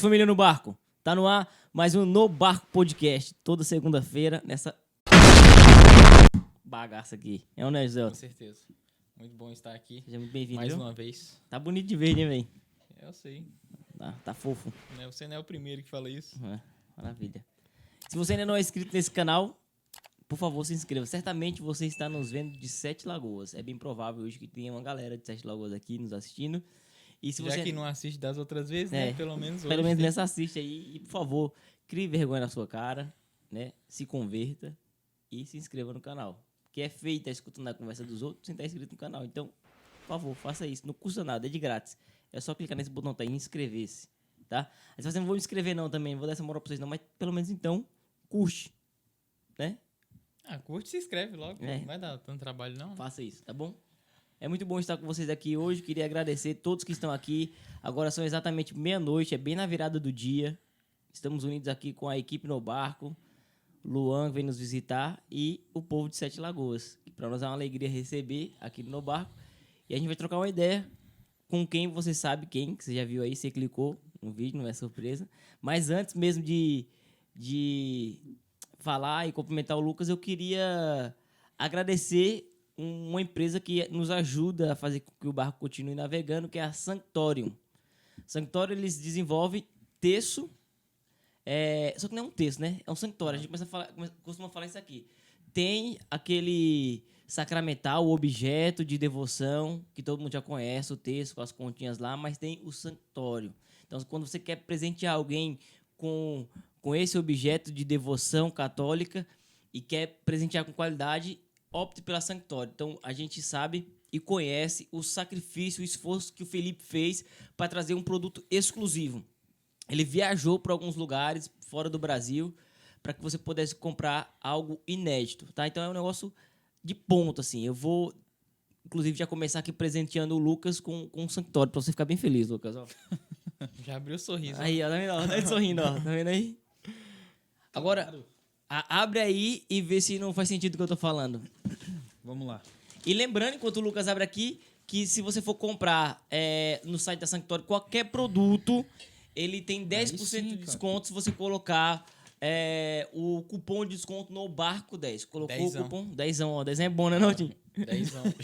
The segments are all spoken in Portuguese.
mais, família no barco? Tá no ar mais um No Barco Podcast. Toda segunda-feira, nessa bagaça aqui. É o José? Com certeza. Muito bom estar aqui. Seja muito bem-vindo. Mais viu? uma vez. Tá bonito de verde, hein, velho? Eu sei. Tá fofo. Você não é o primeiro que fala isso. É, maravilha. Se você ainda não é inscrito nesse canal, por favor, se inscreva. Certamente você está nos vendo de Sete Lagoas. É bem provável hoje que tenha uma galera de Sete Lagoas aqui nos assistindo. E se Já você que não assiste das outras vezes, né? Pelo menos hoje. Pelo menos nessa assiste aí. E, por favor, crie vergonha na sua cara, né? Se converta e se inscreva no canal. Porque é feio estar escutando a conversa dos outros sem estar inscrito no canal. Então, por favor, faça isso. Não custa nada, é de grátis. É só clicar nesse botão tá aí e inscrever-se, tá? Mas se você não vou me inscrever não também, não vou dar essa moral pra vocês não, mas pelo menos então, curte, né? Curte e se inscreve logo. É. Não vai dar tanto trabalho, não. Faça isso, tá bom? É muito bom estar com vocês aqui hoje. Queria agradecer a todos que estão aqui. Agora são exatamente meia-noite, é bem na virada do dia. Estamos unidos aqui com a equipe no barco. Luan vem nos visitar e o povo de Sete Lagoas. Para nós é uma alegria receber aqui no barco. E a gente vai trocar uma ideia com quem você sabe quem, que você já viu aí, você clicou no vídeo, não é surpresa. Mas antes mesmo de falar e cumprimentar o Lucas, eu queria agradecer uma empresa que nos ajuda a fazer com que o barco continue navegando, que é a Sanctorium. Sanctorium, eles desenvolvem terço, só que não é um terço, né? É um sanctório. A gente costuma falar isso aqui. Tem aquele sacramental, o objeto de devoção, que todo mundo já conhece, o terço com as continhas lá, mas tem o sanctório. Então, quando você quer presentear alguém com esse objeto de devoção católica e quer presentear com qualidade, opte pela Sanctório. Então, a gente sabe e conhece o sacrifício, o esforço que o Felipe fez para trazer um produto exclusivo. Ele viajou para alguns lugares fora do Brasil para que você pudesse comprar algo inédito, tá? Então, é um negócio de ponto, assim. Eu vou, inclusive, já começar aqui presenteando o Lucas com um Sanctório, para você ficar bem feliz, Lucas. Ó. Já abriu o sorriso. Aí, ó, tá vendo? Tá sorrindo, ó. Tá vendo aí? Agora, abre aí e vê se não faz sentido o que eu tô falando. Vamos lá. E lembrando, enquanto o Lucas abre aqui, que se você for comprar no site da Sanctório qualquer produto, ele tem 10% de desconto se você colocar o cupom de desconto no Barco 10. Colocou Dezão. o cupom 10, ó. 10 é bom, né, não, Tim? 10 anos.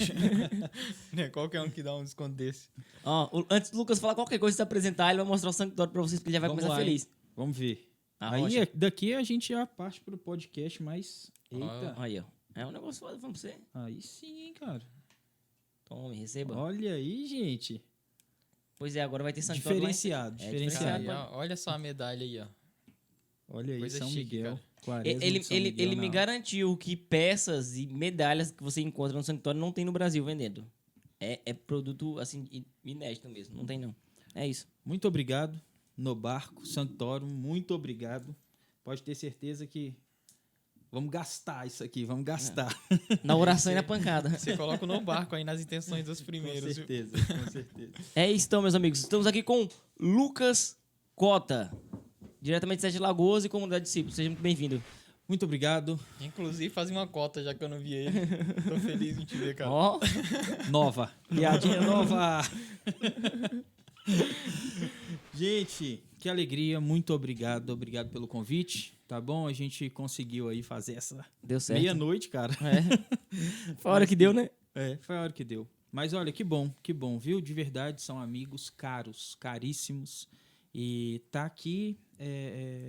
Qualquer um que dá um desconto desse. Ó, antes do Lucas falar qualquer coisa, se apresentar, ele vai mostrar o Sanctório pra vocês, porque ele já vai Vamos começar lá, feliz. hein? Vamos ver. A Aí, rocha. daqui a gente já parte pro podcast mais... Eita. Aí, ó. É um negócio foda, vamos pra você. Aí sim, cara. Tome, receba. Olha aí, gente. Pois é, agora vai ter Sanctório Diferenciado, lá em- diferenciado. Cara, olha só a medalha aí, ó. Olha aí, Coisa São chique, Miguel. cara. Quaresma Ele, de São ele, Miguel ele na me alma. garantiu que peças e medalhas que você encontra no Sanctório não tem no Brasil vendendo. É produto, assim, inédito mesmo. Não tem, não. É isso. Muito obrigado, no barco, Sanctório, muito obrigado. Pode ter certeza que vamos gastar isso aqui, vamos gastar. Na oração e na pancada. Você coloca no barco aí nas intenções dos primeiros. Com viu? certeza, com certeza. É isso, então, meus amigos. Estamos aqui com Lucas Cota, diretamente de Sete Lagoas e Comunidade de Discípulos. Seja muito bem-vindo. Muito obrigado. Inclusive, fazia uma cota já que eu não vi ele. Tô feliz em te ver, cara. Ó, Nova. Piadinha nova. Gente, que alegria. Muito obrigado. Obrigado pelo convite. Tá bom? A gente conseguiu aí fazer essa deu certo. meia-noite, cara. Foi a hora que deu, né? Foi a hora que deu. Mas olha, que bom, viu? De verdade, são amigos caros, caríssimos. E tá aqui,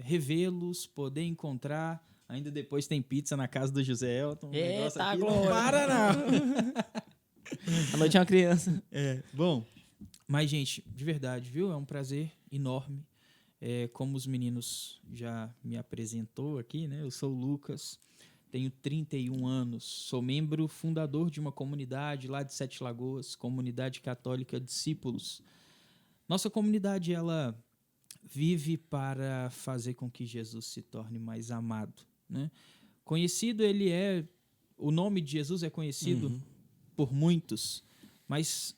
revê-los, poder encontrar. Ainda depois tem pizza na casa do José Elton. Eita, Aqui glória. não para, não. A noite é uma criança. Bom, mas, gente, de verdade, viu? É um prazer enorme. Como os meninos já me apresentou aqui, né? Eu sou o Lucas, tenho 31 anos, sou membro fundador de uma comunidade lá de Sete Lagoas, Comunidade Católica Discípulos. Nossa comunidade, ela vive para fazer com que Jesus se torne mais amado, né? Conhecido, o nome de Jesus é conhecido por muitos, mas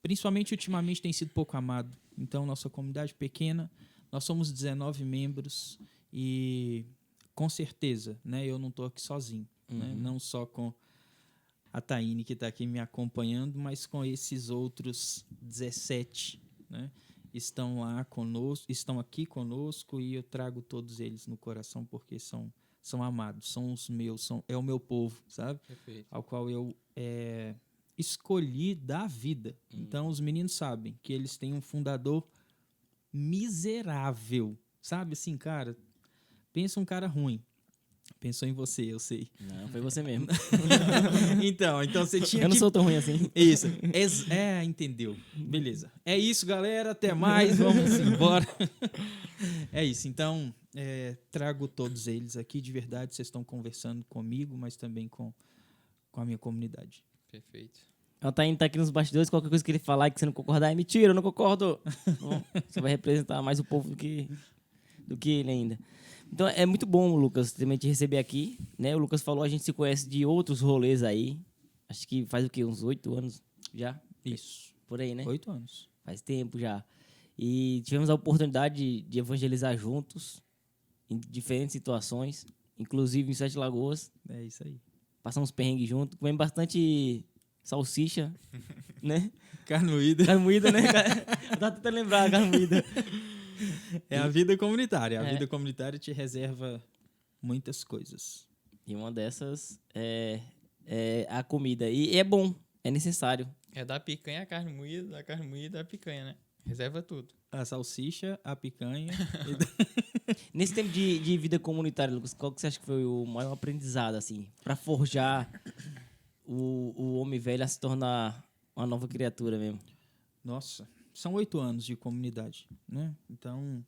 principalmente ultimamente tem sido pouco amado. Então, nossa comunidade pequena, nós somos 19 membros e, com certeza, né, eu não estou aqui sozinho, né? Não só com a Taine, que está aqui me acompanhando, mas com esses outros 17, né? estão lá conosco, estão aqui conosco e eu trago todos eles no coração porque são amados, são os meus, é o meu povo, sabe? Perfeito. Ao qual eu escolhi dar vida. Então, os meninos sabem que eles têm um fundador miserável, sabe? Assim, cara, pensa um cara ruim. Pensou em você, eu sei. Não, foi você mesmo. Então você tinha Eu não que... sou tão ruim assim. Isso. Entendeu. Beleza. É isso, galera. Até mais. Vamos embora. É isso. Então, trago todos eles aqui. De verdade, vocês estão conversando comigo, mas também com a minha comunidade. Perfeito. O Taíno tá aqui nos bastidores, qualquer coisa que ele falar que você não concordar, é mentira, eu não concordo. Bom, você vai representar mais o povo do que ele ainda. Então é muito bom, Lucas, também te receber aqui, né? O Lucas falou, a gente se conhece de outros rolês aí. Acho que faz o quê? Uns 8 anos já? Isso. Por aí, né? 8 anos. Faz tempo já. E tivemos a oportunidade de evangelizar juntos, em diferentes situações, inclusive em Sete Lagoas. É isso aí. Passamos perrengue junto, comemos bastante salsicha, né? Carne moída. Carne moída, né? Eu tava tentando lembrar a carne moída. É a vida comunitária. A É. vida comunitária te reserva muitas coisas. E uma dessas é a comida. E é bom, é necessário. É da picanha a carne moída, da carne moída a picanha, né? Reserva tudo. A salsicha, a picanha. Nesse tempo de vida comunitária, Lucas, qual que você acha que foi o maior aprendizado, assim, pra forjar o homem velho a se tornar uma nova criatura mesmo? Nossa, são 8 anos de comunidade, né? Então,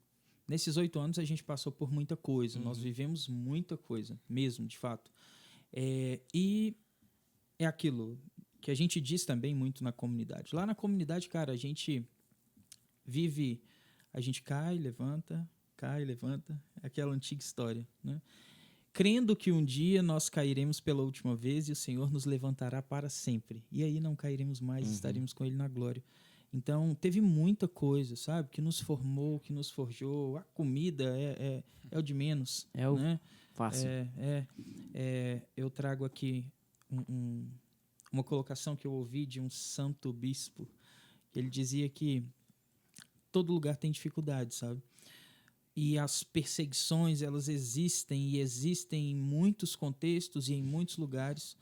nesses 8 anos a gente passou por muita coisa. Nós vivemos muita coisa, mesmo, de fato. E é aquilo que a gente diz também muito na comunidade. Lá na comunidade, cara, a gente vive... A gente cai, levanta, é aquela antiga história, né? Crendo que um dia nós cairemos pela última vez e o Senhor nos levantará para sempre. E aí não cairemos mais, estaremos com Ele na glória. Então, teve muita coisa, sabe? Que nos formou, que nos forjou. A comida é o de menos. É o né? fácil. Eu trago aqui uma colocação que eu ouvi de um santo bispo. Ele dizia que todo lugar tem dificuldade, sabe? E as perseguições, elas existem em muitos contextos e em muitos lugares,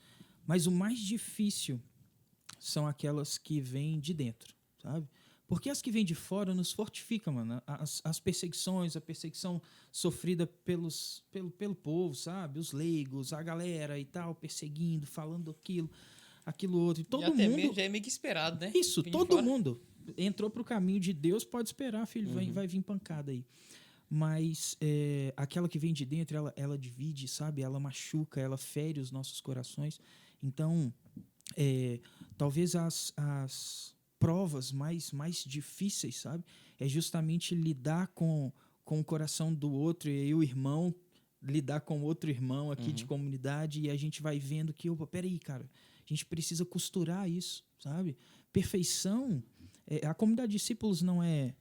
mas o mais difícil são aquelas que vêm de dentro, sabe? Porque as que vêm de fora nos fortificam, mano. As perseguições, a perseguição sofrida pelo povo, sabe? Os leigos, a galera e tal, perseguindo, falando aquilo outro. E todo e até mundo... mesmo já é meio que esperado, né? Isso, Vem de todo fora. mundo entrou pro caminho de Deus, pode esperar, filho, vai vir pancada aí. Mas aquela que vem de dentro, ela divide, sabe? Ela machuca, ela fere os nossos corações. Então, talvez as provas mais difíceis, sabe? É justamente lidar com o coração do outro e aí o irmão lidar com outro irmão aqui de comunidade e a gente vai vendo que, opa, peraí, cara, a gente precisa costurar isso, sabe? Perfeição, a comunidade de discípulos não é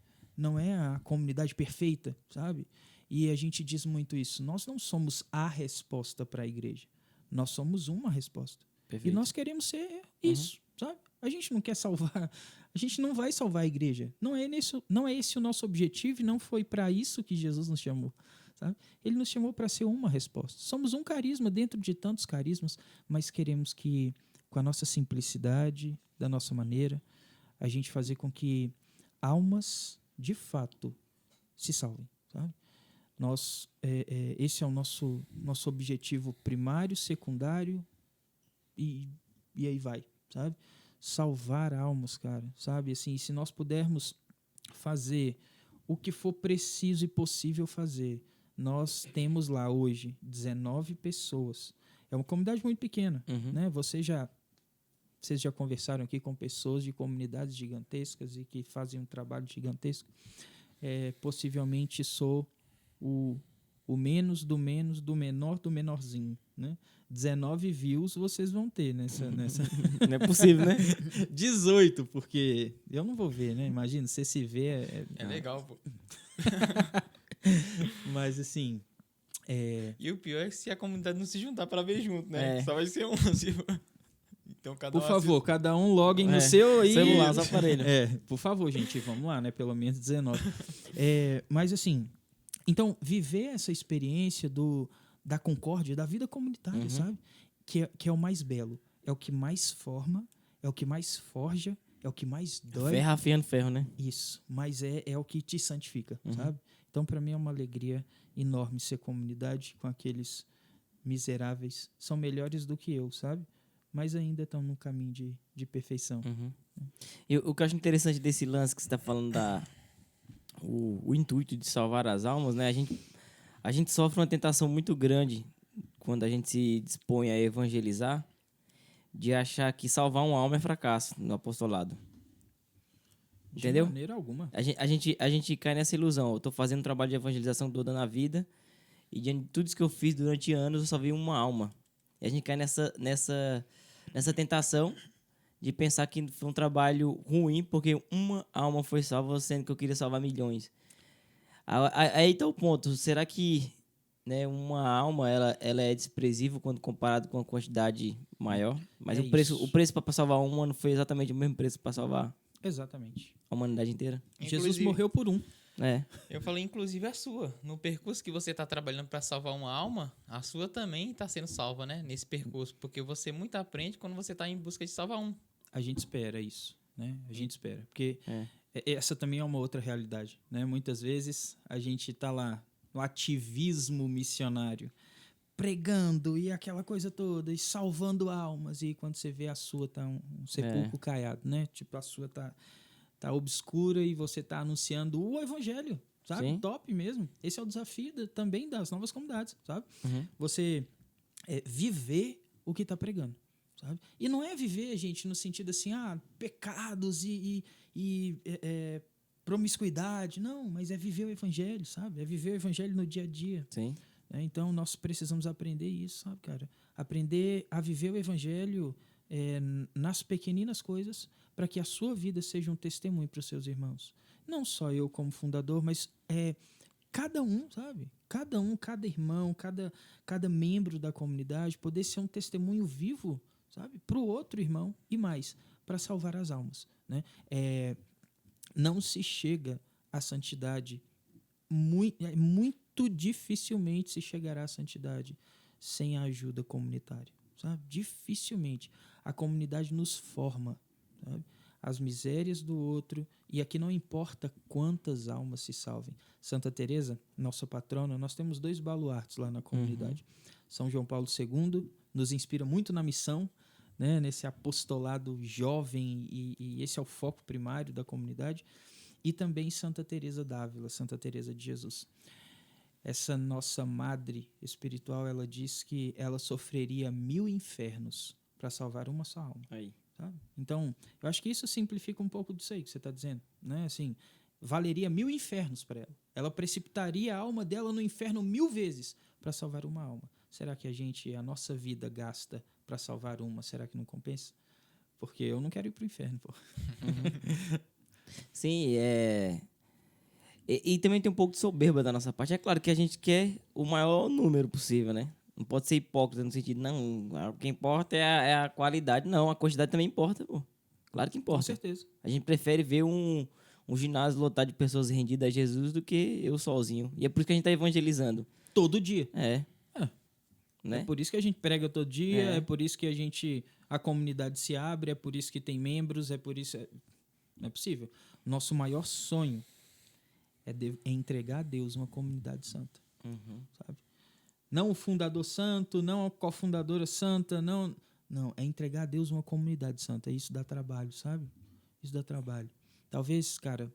a comunidade perfeita, sabe? E a gente diz muito isso. Nós não somos a resposta para a igreja. Nós somos uma resposta. Perfeito. E nós queremos ser isso, sabe? A gente não quer salvar, a gente não vai salvar a igreja. Não é esse o nosso objetivo e não foi para isso que Jesus nos chamou, sabe? Ele nos chamou para ser uma resposta. Somos um carisma dentro de tantos carismas, mas queremos que, com a nossa simplicidade, da nossa maneira, a gente fazer com que almas de fato se salvem, sabe? Esse é o nosso objetivo primário, secundário e aí vai, sabe? Salvar almas, cara, sabe? Assim, se nós pudermos fazer o que for preciso e possível fazer, nós temos lá hoje 19 pessoas. É uma comunidade muito pequena, né? Vocês já conversaram aqui com pessoas de comunidades gigantescas e que fazem um trabalho gigantesco. Possivelmente sou o menos do menos, do menor do menorzinho, né? 19 views vocês vão ter nessa... Não é possível, né? 18, porque eu não vou ver, né? Imagina, você se vê... É legal, pô. Mas, assim... E o pior é que se a comunidade não se juntar pra ver junto, né? É. Só vai ser um. Então, cada Por um favor, cada um loguem no É, seu aí. celular, seu aparelho. Por favor, gente, vamos lá, né? Pelo menos 19. Mas assim, então, viver essa experiência da concórdia, da vida comunitária, sabe? Que é o mais belo, é o que mais forma, é o que mais forja, é o que mais dói. Ferro afiando ferro, né? Isso, mas é o que te santifica, sabe? Então, para mim é uma alegria enorme ser comunidade com aqueles miseráveis. São melhores do que eu, sabe? Mas ainda estão no caminho de perfeição. E o que eu acho interessante desse lance que você está falando o intuito de salvar as almas, né? A gente sofre uma tentação muito grande quando a gente se dispõe a evangelizar, de achar que salvar uma alma é fracasso no apostolado. Entendeu? De maneira alguma. A gente cai nessa ilusão. Eu estou fazendo um trabalho de evangelização toda na vida e diante de tudo isso que eu fiz durante anos, eu salvei uma alma. E a gente cai nessa tentação de pensar que foi um trabalho ruim porque uma alma foi salva, sendo que eu queria salvar milhões. Aí está o ponto. Será que, né, uma alma ela é desprezível quando comparado com a quantidade maior? Mas o preço para salvar uma não foi exatamente o mesmo preço para salvar Exatamente. a humanidade inteira? Jesus Inclusive, morreu por um. É. Eu falei, inclusive, a sua. No percurso que você está trabalhando para salvar uma alma, a sua também está sendo salva, né? Nesse percurso. Porque você muito aprende quando você está em busca de salvar um. A gente espera isso, né? A gente espera. Porque essa também é uma outra realidade, né? Muitas vezes a gente está lá no ativismo missionário, pregando e aquela coisa toda, e salvando almas. E quando você vê a sua tá um sepulcro caiado, né? Tipo, a sua tá obscura e você tá anunciando o evangelho, sabe? Sim. Top mesmo. Esse é o desafio também das novas comunidades, sabe? Você viver o que tá pregando, sabe? E não é viver, gente, no sentido assim, pecados e promiscuidade. Não, mas é viver o evangelho, sabe? É viver o evangelho no dia a dia. Sim. Né? Então, nós precisamos aprender isso, sabe, cara? Aprender a viver o evangelho nas pequeninas coisas para que a sua vida seja um testemunho para os seus irmãos. Não só eu como fundador, mas cada um, sabe? Cada um, cada irmão, cada membro da comunidade poder ser um testemunho vivo, sabe? Para o outro irmão e mais, para salvar as almas, né? Não se chega à santidade, muito dificilmente se chegará à santidade sem a ajuda comunitária, sabe? Dificilmente. A comunidade nos forma, sabe? As misérias do outro, e aqui não importa quantas almas se salvem. Santa Teresa, nossa patrona, nós temos 2 baluartes lá na comunidade. São João Paulo II nos inspira muito na missão, né, nesse apostolado jovem, e esse é o foco primário da comunidade, e também Santa Teresa d'Ávila, Santa Teresa de Jesus. Essa nossa madre espiritual, ela diz que ela sofreria 1000 infernos para salvar uma só alma. Aí. Sabe? Então, eu acho que isso simplifica um pouco disso aí que você está dizendo, né? Assim, valeria 1000 infernos para ela. Ela precipitaria a alma dela no inferno 1000 vezes para salvar uma alma. Será que a nossa vida gasta para salvar uma? Será que não compensa? Porque eu não quero ir para o inferno, pô. Sim, E também tem um pouco de soberba da nossa parte. É claro que a gente quer o maior número possível, né? Não pode ser hipócrita no sentido, não, o que importa é a qualidade. Não, a quantidade também importa, pô. Claro que importa. Com certeza. A gente prefere ver um ginásio lotado de pessoas rendidas a Jesus do que eu sozinho. E é por isso que a gente está evangelizando. Todo dia. Né? É por isso que a gente prega todo dia, é por isso que a comunidade se abre, é por isso que tem membros, é por isso... Não é possível. Nosso maior sonho é entregar a Deus uma comunidade santa. Sabe? Não o fundador santo, não a cofundadora santa, não, é entregar a Deus uma comunidade santa. Isso dá trabalho, sabe? Isso dá trabalho. Talvez, cara,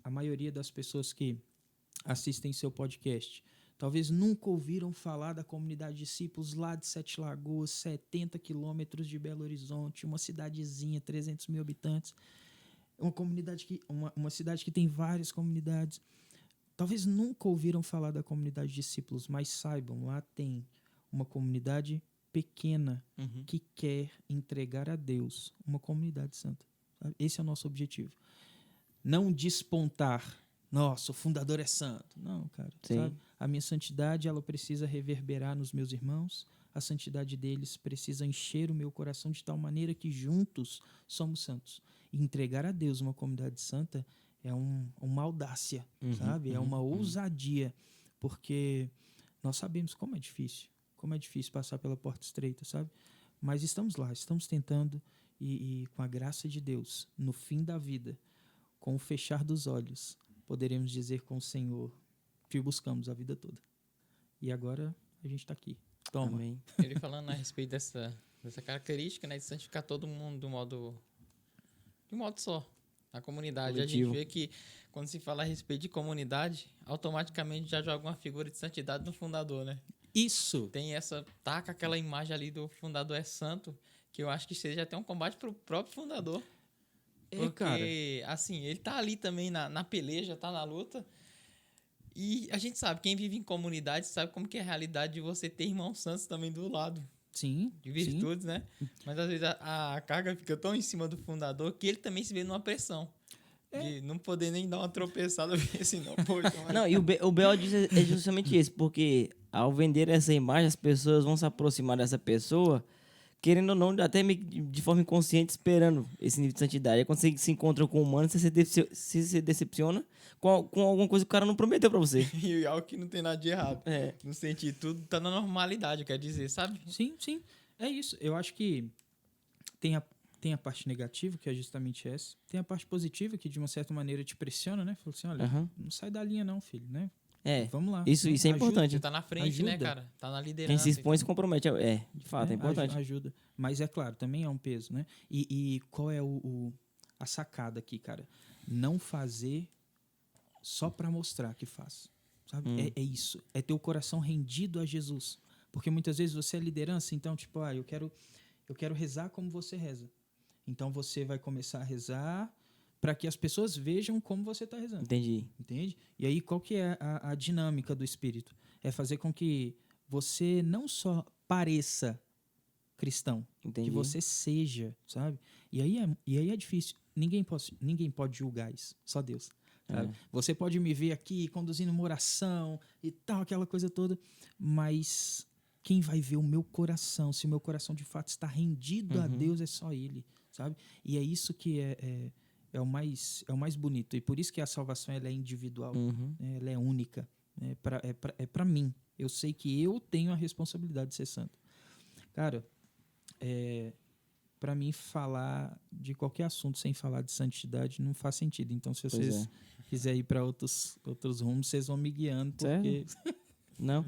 a maioria das pessoas que assistem seu podcast talvez nunca ouviram falar da comunidade de discípulos lá de Sete Lagoas, 70 quilômetros de Belo Horizonte, uma cidadezinha, 300 mil habitantes, uma comunidade uma cidade que tem várias comunidades. Talvez nunca ouviram falar da comunidade de discípulos, mas saibam, lá tem uma comunidade pequena que quer entregar a Deus uma comunidade santa. Sabe? Esse é o nosso objetivo. Não despontar, nossa, o fundador é santo. Não, cara, Sim. sabe? A minha santidade, ela precisa reverberar nos meus irmãos, a santidade deles precisa encher o meu coração de tal maneira que juntos somos santos. E entregar a Deus uma comunidade santa é uma audácia, sabe? É uma ousadia, porque nós sabemos como é difícil passar pela porta estreita, sabe? Mas estamos lá, estamos tentando e com a graça de Deus, no fim da vida, com o fechar dos olhos, poderemos dizer com o Senhor, te buscamos a vida toda. E agora a gente está aqui. Toma. Amém. Ele falando a respeito dessa característica, né, de santificar todo mundo de um modo só, na comunidade. Coletivo. A gente vê que quando se fala a respeito de comunidade, automaticamente já joga uma figura de santidade no fundador, né? Isso! Tem taca aquela imagem ali do fundador é santo, que eu acho que seja até um combate pro próprio fundador. Porque, cara. assim, ele tá ali também na peleja, tá na luta. E a gente sabe, quem vive em comunidade sabe como que é a realidade de você ter irmãos santos também do lado. Sim. De virtudes, né? Mas às vezes a carga fica tão em cima do fundador que ele também se vê numa pressão. De não poder nem dar uma tropeçada, porque senão, poxa. Não, e o B.O. diz é justamente isso, porque ao vender essa imagem, as pessoas vão se aproximar dessa pessoa, querendo ou não, até meio que de forma inconsciente, esperando esse nível de santidade. Aí quando você se encontra com o humano, você se decepciona com alguma coisa que o cara não prometeu pra você. E algo que não tem nada de errado. É. No sentido, tudo tá na normalidade, quer dizer, sabe? Sim. É isso. Eu acho que tem a parte negativa, que é justamente essa. Tem a parte positiva, que de uma certa maneira te pressiona, né? Falou assim, olha, Aham. não sai da linha não, filho, né? É. Vamos lá. Isso é Ajuda. importante. Você tá na frente, né, Ajuda. cara? Tá na liderança. Quem se expõe se então. compromete. De fato, é importante. Ajuda. Mas é claro, também é um peso, né? E qual é a sacada aqui, cara? Não fazer só para mostrar que faz. Sabe? É isso. É ter o coração rendido a Jesus. Porque muitas vezes você é liderança, então, tipo, eu quero rezar como você reza. Então você vai começar a rezar para que as pessoas vejam como você está rezando. Entendi. Entende? E aí, qual que é a dinâmica do Espírito? É fazer com que você não só pareça cristão, Entendi. que você seja, sabe? E aí é difícil. Ninguém pode julgar isso, só Deus. Sabe? Você pode me ver aqui conduzindo uma oração e tal, aquela coisa toda, mas quem vai ver o meu coração, se o meu coração de fato está rendido a Deus, é só Ele, sabe? E é isso que é o mais bonito. E por isso que a salvação ela é individual, né? Ela é única. É para mim. Eu sei que eu tenho a responsabilidade de ser santo. Cara, para mim, falar de qualquer assunto sem falar de santidade não faz sentido. Então, se vocês quiserem ir para outros rumos, vocês vão me guiando, porque... Não.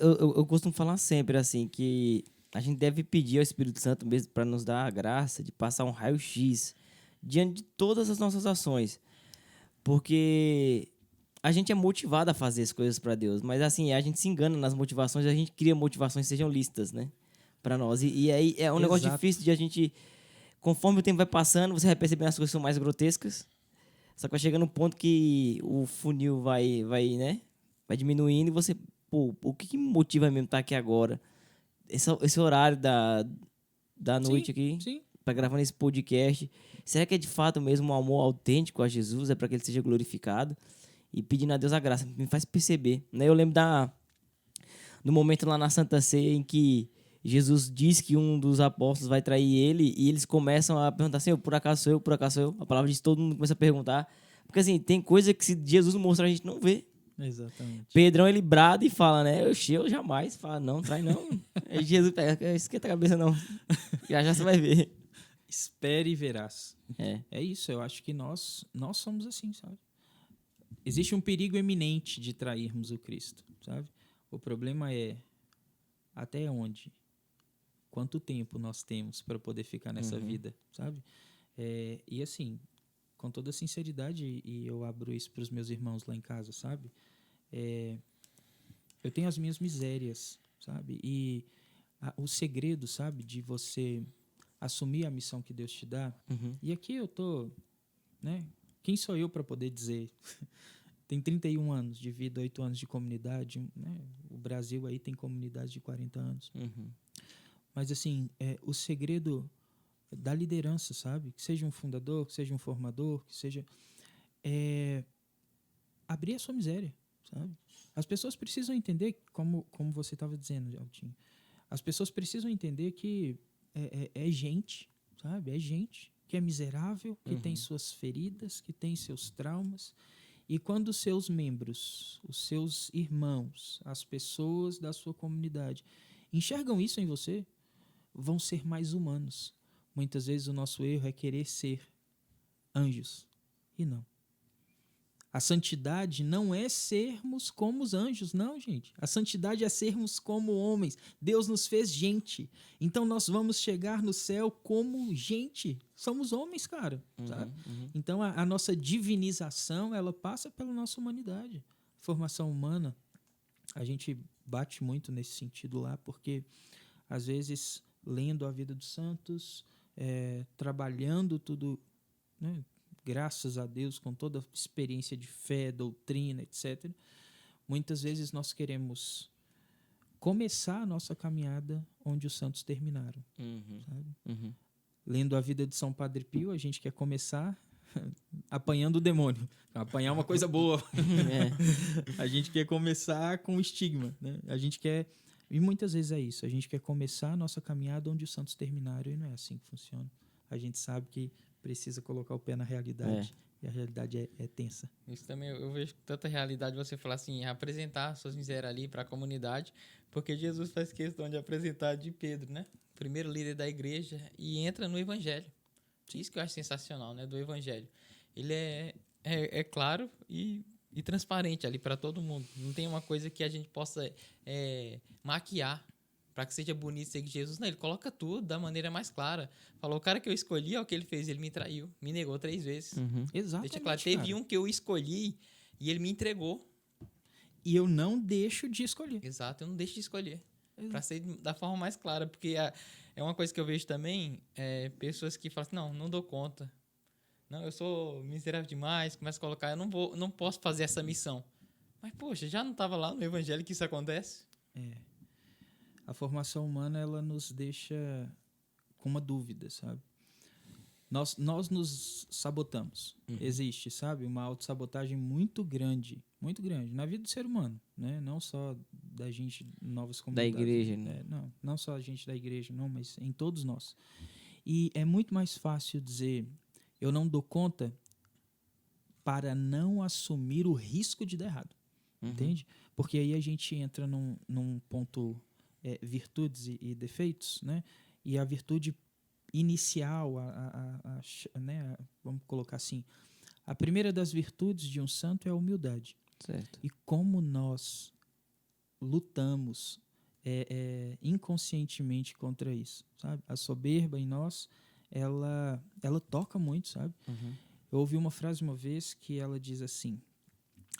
Eu costumo falar sempre assim, que a gente deve pedir ao Espírito Santo mesmo para nos dar a graça de passar um raio-x diante de todas as nossas ações. Porque a gente é motivado a fazer as coisas para Deus, mas assim, a gente se engana nas motivações, a gente cria motivações que sejam lícitas, né? Para nós. E aí é um negócio difícil de a gente... Conforme o tempo vai passando, você vai percebendo as coisas são mais grotescas. Só que vai chegando um ponto que o funil vai diminuindo e você... Pô, o que me motiva mesmo estar aqui agora? Esse horário da noite aqui, para gravar esse podcast. Será que é de fato mesmo um amor autêntico a Jesus? É para que ele seja glorificado? E pedindo a Deus a graça. Me faz perceber. Né? Eu lembro do momento lá na Santa Ceia em que Jesus diz que um dos apóstolos vai trair ele e eles começam a perguntar assim, por acaso sou eu, por acaso sou eu? A palavra diz, todo mundo começa a perguntar. Porque assim, tem coisa que se Jesus mostrar a gente não vê. Exatamente. Pedrão, ele brada e fala, né? Eu jamais. Fala, não, trai não. Aí Jesus pega, esquenta a cabeça não. Já você vai ver. Espere e verás. É isso, eu acho que nós somos assim, sabe? Existe um perigo eminente de trairmos o Cristo, sabe? O problema é até onde? Quanto tempo nós temos para poder ficar nessa vida, sabe? E assim, com toda sinceridade, e eu abro isso para os meus irmãos lá em casa, sabe? Eu tenho as minhas misérias, sabe? E o segredo, sabe, de você assumir a missão que Deus te dá. E aqui eu tô, né? Quem sou eu para poder dizer? Tem 31 anos de vida, 8 anos de comunidade, né? O Brasil aí tem comunidade de 40 anos. Mas assim, o segredo da liderança, sabe? Que seja um fundador, que seja um formador, que seja abrir a sua miséria, sabe? As pessoas precisam entender, como você estava dizendo, Altinho, As pessoas precisam entender que é gente, sabe? É gente que é miserável, que tem suas feridas, que tem seus traumas. E quando os seus membros, os seus irmãos, as pessoas da sua comunidade enxergam isso em você, vão ser mais humanos. Muitas vezes o nosso erro é querer ser anjos. E não. A santidade não é sermos como os anjos, não, gente. A santidade é sermos como homens. Deus nos fez gente. Então nós vamos chegar no céu como gente. Somos homens, cara. Sabe? Então a nossa divinização, ela passa pela nossa humanidade. Formação humana, a gente bate muito nesse sentido lá, porque às vezes lendo a vida dos santos, trabalhando tudo, né? Graças a Deus, com toda a experiência de fé, doutrina, etc., muitas vezes nós queremos começar a nossa caminhada onde os santos terminaram. Sabe? Lendo a vida de São Padre Pio, a gente quer começar apanhando o demônio. Apanhar uma coisa boa. A gente quer começar com o estigma. Né? A gente quer... E muitas vezes é isso. A gente quer começar a nossa caminhada onde os santos terminaram, e não é assim que funciona. A gente sabe que precisa colocar o pé na realidade. E a realidade é tensa. Isso também, eu vejo tanta realidade você falar assim, apresentar suas misérias ali para a comunidade, porque Jesus faz questão de apresentar de Pedro, né? Primeiro líder da igreja, e entra no evangelho. Isso que eu acho sensacional, né? Do evangelho. Ele é claro e transparente ali para todo mundo. Não tem uma coisa que a gente possa maquiar para que seja bonito seguir Jesus. Não, ele coloca tudo da maneira mais clara. Falou, o cara que eu escolhi, é o que ele fez. Ele me traiu, me negou 3 vezes. Exatamente, deixa claro, teve um que eu escolhi e ele me entregou. E eu não deixo de escolher. Exato, eu não deixo de escolher. Para ser da forma mais clara. Porque é uma coisa que eu vejo também, pessoas que falam assim, não dou conta. Não, eu sou miserável demais, começa a colocar, eu não posso fazer essa missão. Mas, poxa, já não estava lá no evangelho que isso acontece? A formação humana, ela nos deixa com uma dúvida, sabe? Nós nos sabotamos. Existe, sabe? Uma autossabotagem muito grande na vida do ser humano, né? Não só da gente, novas comunidades. Da igreja, né? Não só a gente da igreja, não, mas em todos nós. E é muito mais fácil dizer, eu não dou conta, para não assumir o risco de dar errado. Entende? Porque aí a gente entra num ponto... virtudes e defeitos, né? E a virtude inicial, né? Vamos colocar assim, a primeira das virtudes de um santo é a humildade. Certo. E como nós lutamos inconscientemente contra isso, sabe? A soberba em nós, ela toca muito, sabe? Eu ouvi uma frase uma vez que ela diz assim: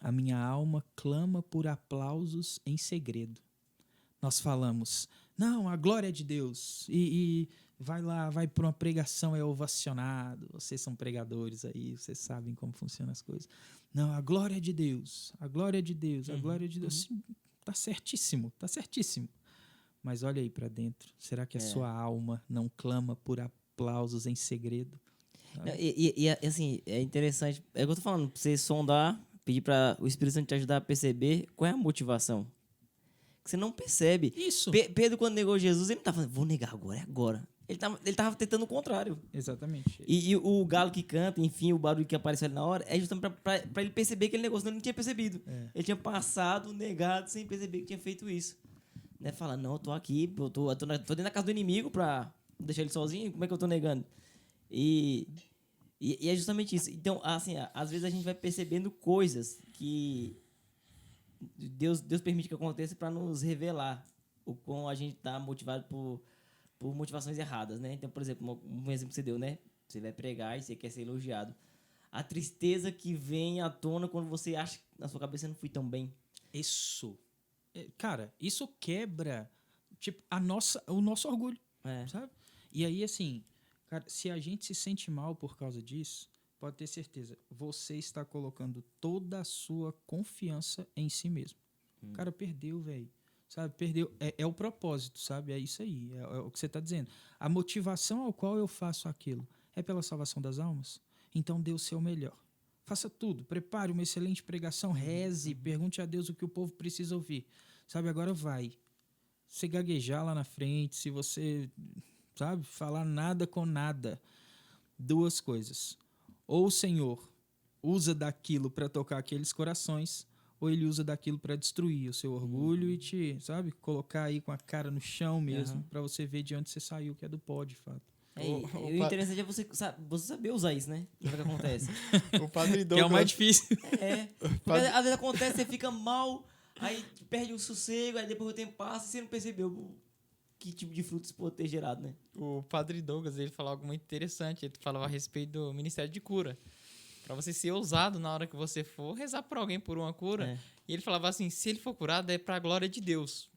a minha alma clama por aplausos em segredo. Nós falamos, não, a glória é de Deus, e vai lá, vai para uma pregação, é ovacionado, vocês são pregadores aí, vocês sabem como funcionam as coisas. Não, a glória é de Deus, a glória é de Deus, a glória é de Deus. Sim, tá certíssimo. Mas olha aí para dentro, será que a sua alma não clama por aplausos em segredo? E assim, é interessante, é o que eu tô falando, pra você sondar, pedir para o Espírito Santo te ajudar a perceber qual é a motivação. Você não percebe. Isso. Pedro, quando negou Jesus, ele não estava falando, vou negar agora, é agora. Ele tava tentando o contrário. Exatamente. E o galo que canta, enfim, o barulho que apareceu ali na hora, é justamente para ele perceber que ele negou, senão ele não tinha percebido. Ele tinha passado, negado, sem perceber que tinha feito isso. Né? Fala, não, eu tô aqui, eu tô dentro da casa do inimigo pra deixar ele sozinho, como é que eu tô negando? E é justamente isso. Então, assim, às vezes a gente vai percebendo coisas que Deus permite que aconteça para nos revelar o quão a gente está motivado por motivações erradas, né? Então, por exemplo, um exemplo que você deu, né? Você vai pregar e você quer ser elogiado. A tristeza que vem à tona quando você acha que na sua cabeça não fui tão bem. Isso. Cara, isso quebra tipo, o nosso orgulho, sabe? E aí, assim, cara, se a gente se sente mal por causa disso, pode ter certeza, você está colocando toda a sua confiança em si mesmo. O cara perdeu, velho. Sabe? Perdeu. É o propósito, sabe? É isso aí. É o que você está dizendo. A motivação ao qual eu faço aquilo é pela salvação das almas? Então dê o seu melhor. Faça tudo. Prepare uma excelente pregação. Reze. Pergunte a Deus o que o povo precisa ouvir. Sabe? Agora vai. você gaguejar lá na frente, se você, sabe, falar nada com nada, duas coisas. Ou o Senhor usa daquilo para tocar aqueles corações, ou ele usa daquilo para destruir o seu orgulho e te, sabe, colocar aí com a cara no chão mesmo, para você ver de onde você saiu, que é do pó, de fato. O interessante é você saber usar isso, né? O que acontece. O Padre Que é o mais Douglas, difícil. Porque às vezes acontece, você fica mal, aí perde o sossego, aí depois o tempo passa e você não percebeu que tipo de frutos pode ter gerado, né? o Padre Douglas, ele falou algo muito interessante. Ele falava a respeito do ministério de cura. Pra você ser ousado na hora que você for rezar por alguém por uma cura. É. E ele falava assim, se ele for curado, é pra glória de Deus.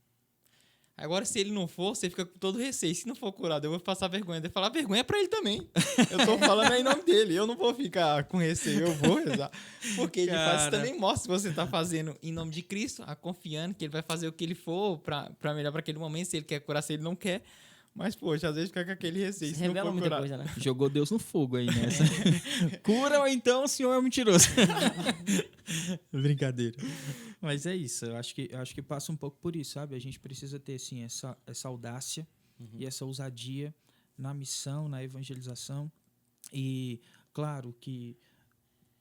Agora, se ele não for, você fica com todo receio. Se não for curado, eu vou passar vergonha. Ele falar vergonha é pra ele também. Eu tô falando aí em nome dele. Eu não vou ficar com receio, eu vou rezar. Porque, de fato, isso também mostra que você tá fazendo em nome de Cristo, confiando que ele vai fazer o que ele for pra melhor pra aquele momento, se ele quer curar, se ele não quer. Mas, poxa, às vezes fica com aquele receio. Isso Se não revela for muita curar. coisa, né? Jogou Deus no fogo aí nessa. Cura ou então o senhor é mentiroso. Brincadeira. Mas é isso, eu acho que passa um pouco por isso, sabe? A gente precisa ter, assim, essa audácia e essa ousadia na missão, na evangelização. E, claro, que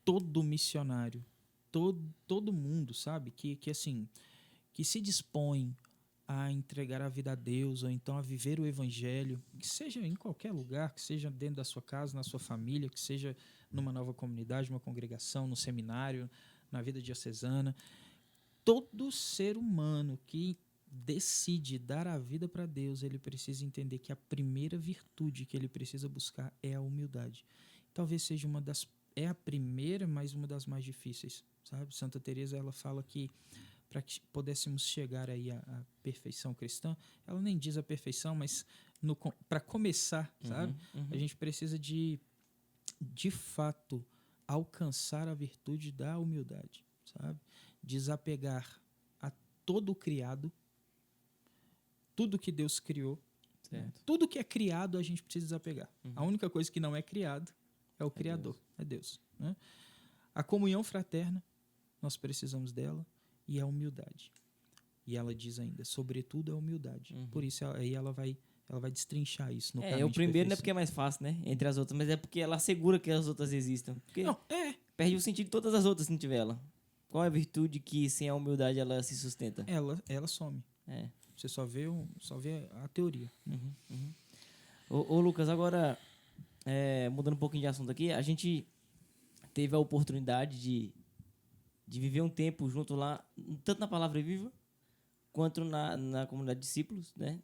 todo missionário, todo mundo, sabe? Que assim, que se dispõe a entregar a vida a Deus, ou então a viver o evangelho, que seja em qualquer lugar, que seja dentro da sua casa, na sua família, que seja numa nova comunidade, uma congregação, no seminário, na vida diocesana. Todo ser humano que decide dar a vida para Deus, ele precisa entender que a primeira virtude que ele precisa buscar é a humildade. Talvez seja é a primeira, mas uma das mais difíceis, sabe? Santa Teresa, ela fala que para que pudéssemos chegar aí à perfeição cristã, ela nem diz a perfeição, mas para começar, sabe? A gente precisa de fato, alcançar a virtude da humildade, sabe? Desapegar a todo o criado, tudo que Deus criou, Certo. tudo que é criado a gente precisa desapegar. A única coisa que não é criado é o Criador, é Deus, né? A comunhão fraterna, nós precisamos dela, e a humildade. E ela diz ainda, sobretudo a humildade. Por isso aí ela vai destrinchar isso no caminho O de primeiro não é perfeição. porque é mais fácil, né? Entre as outras, mas é porque ela assegura que as outras existam. Porque Não, perde o sentido de todas as outras se não tiver ela. Qual é a virtude que sem a humildade ela se sustenta? ela some. É. Você só vê a teoria. Ô Lucas, agora, mudando um pouquinho de assunto aqui, a gente teve a oportunidade de viver um tempo junto lá, tanto na Palavra Viva, quanto na comunidade de discípulos, né?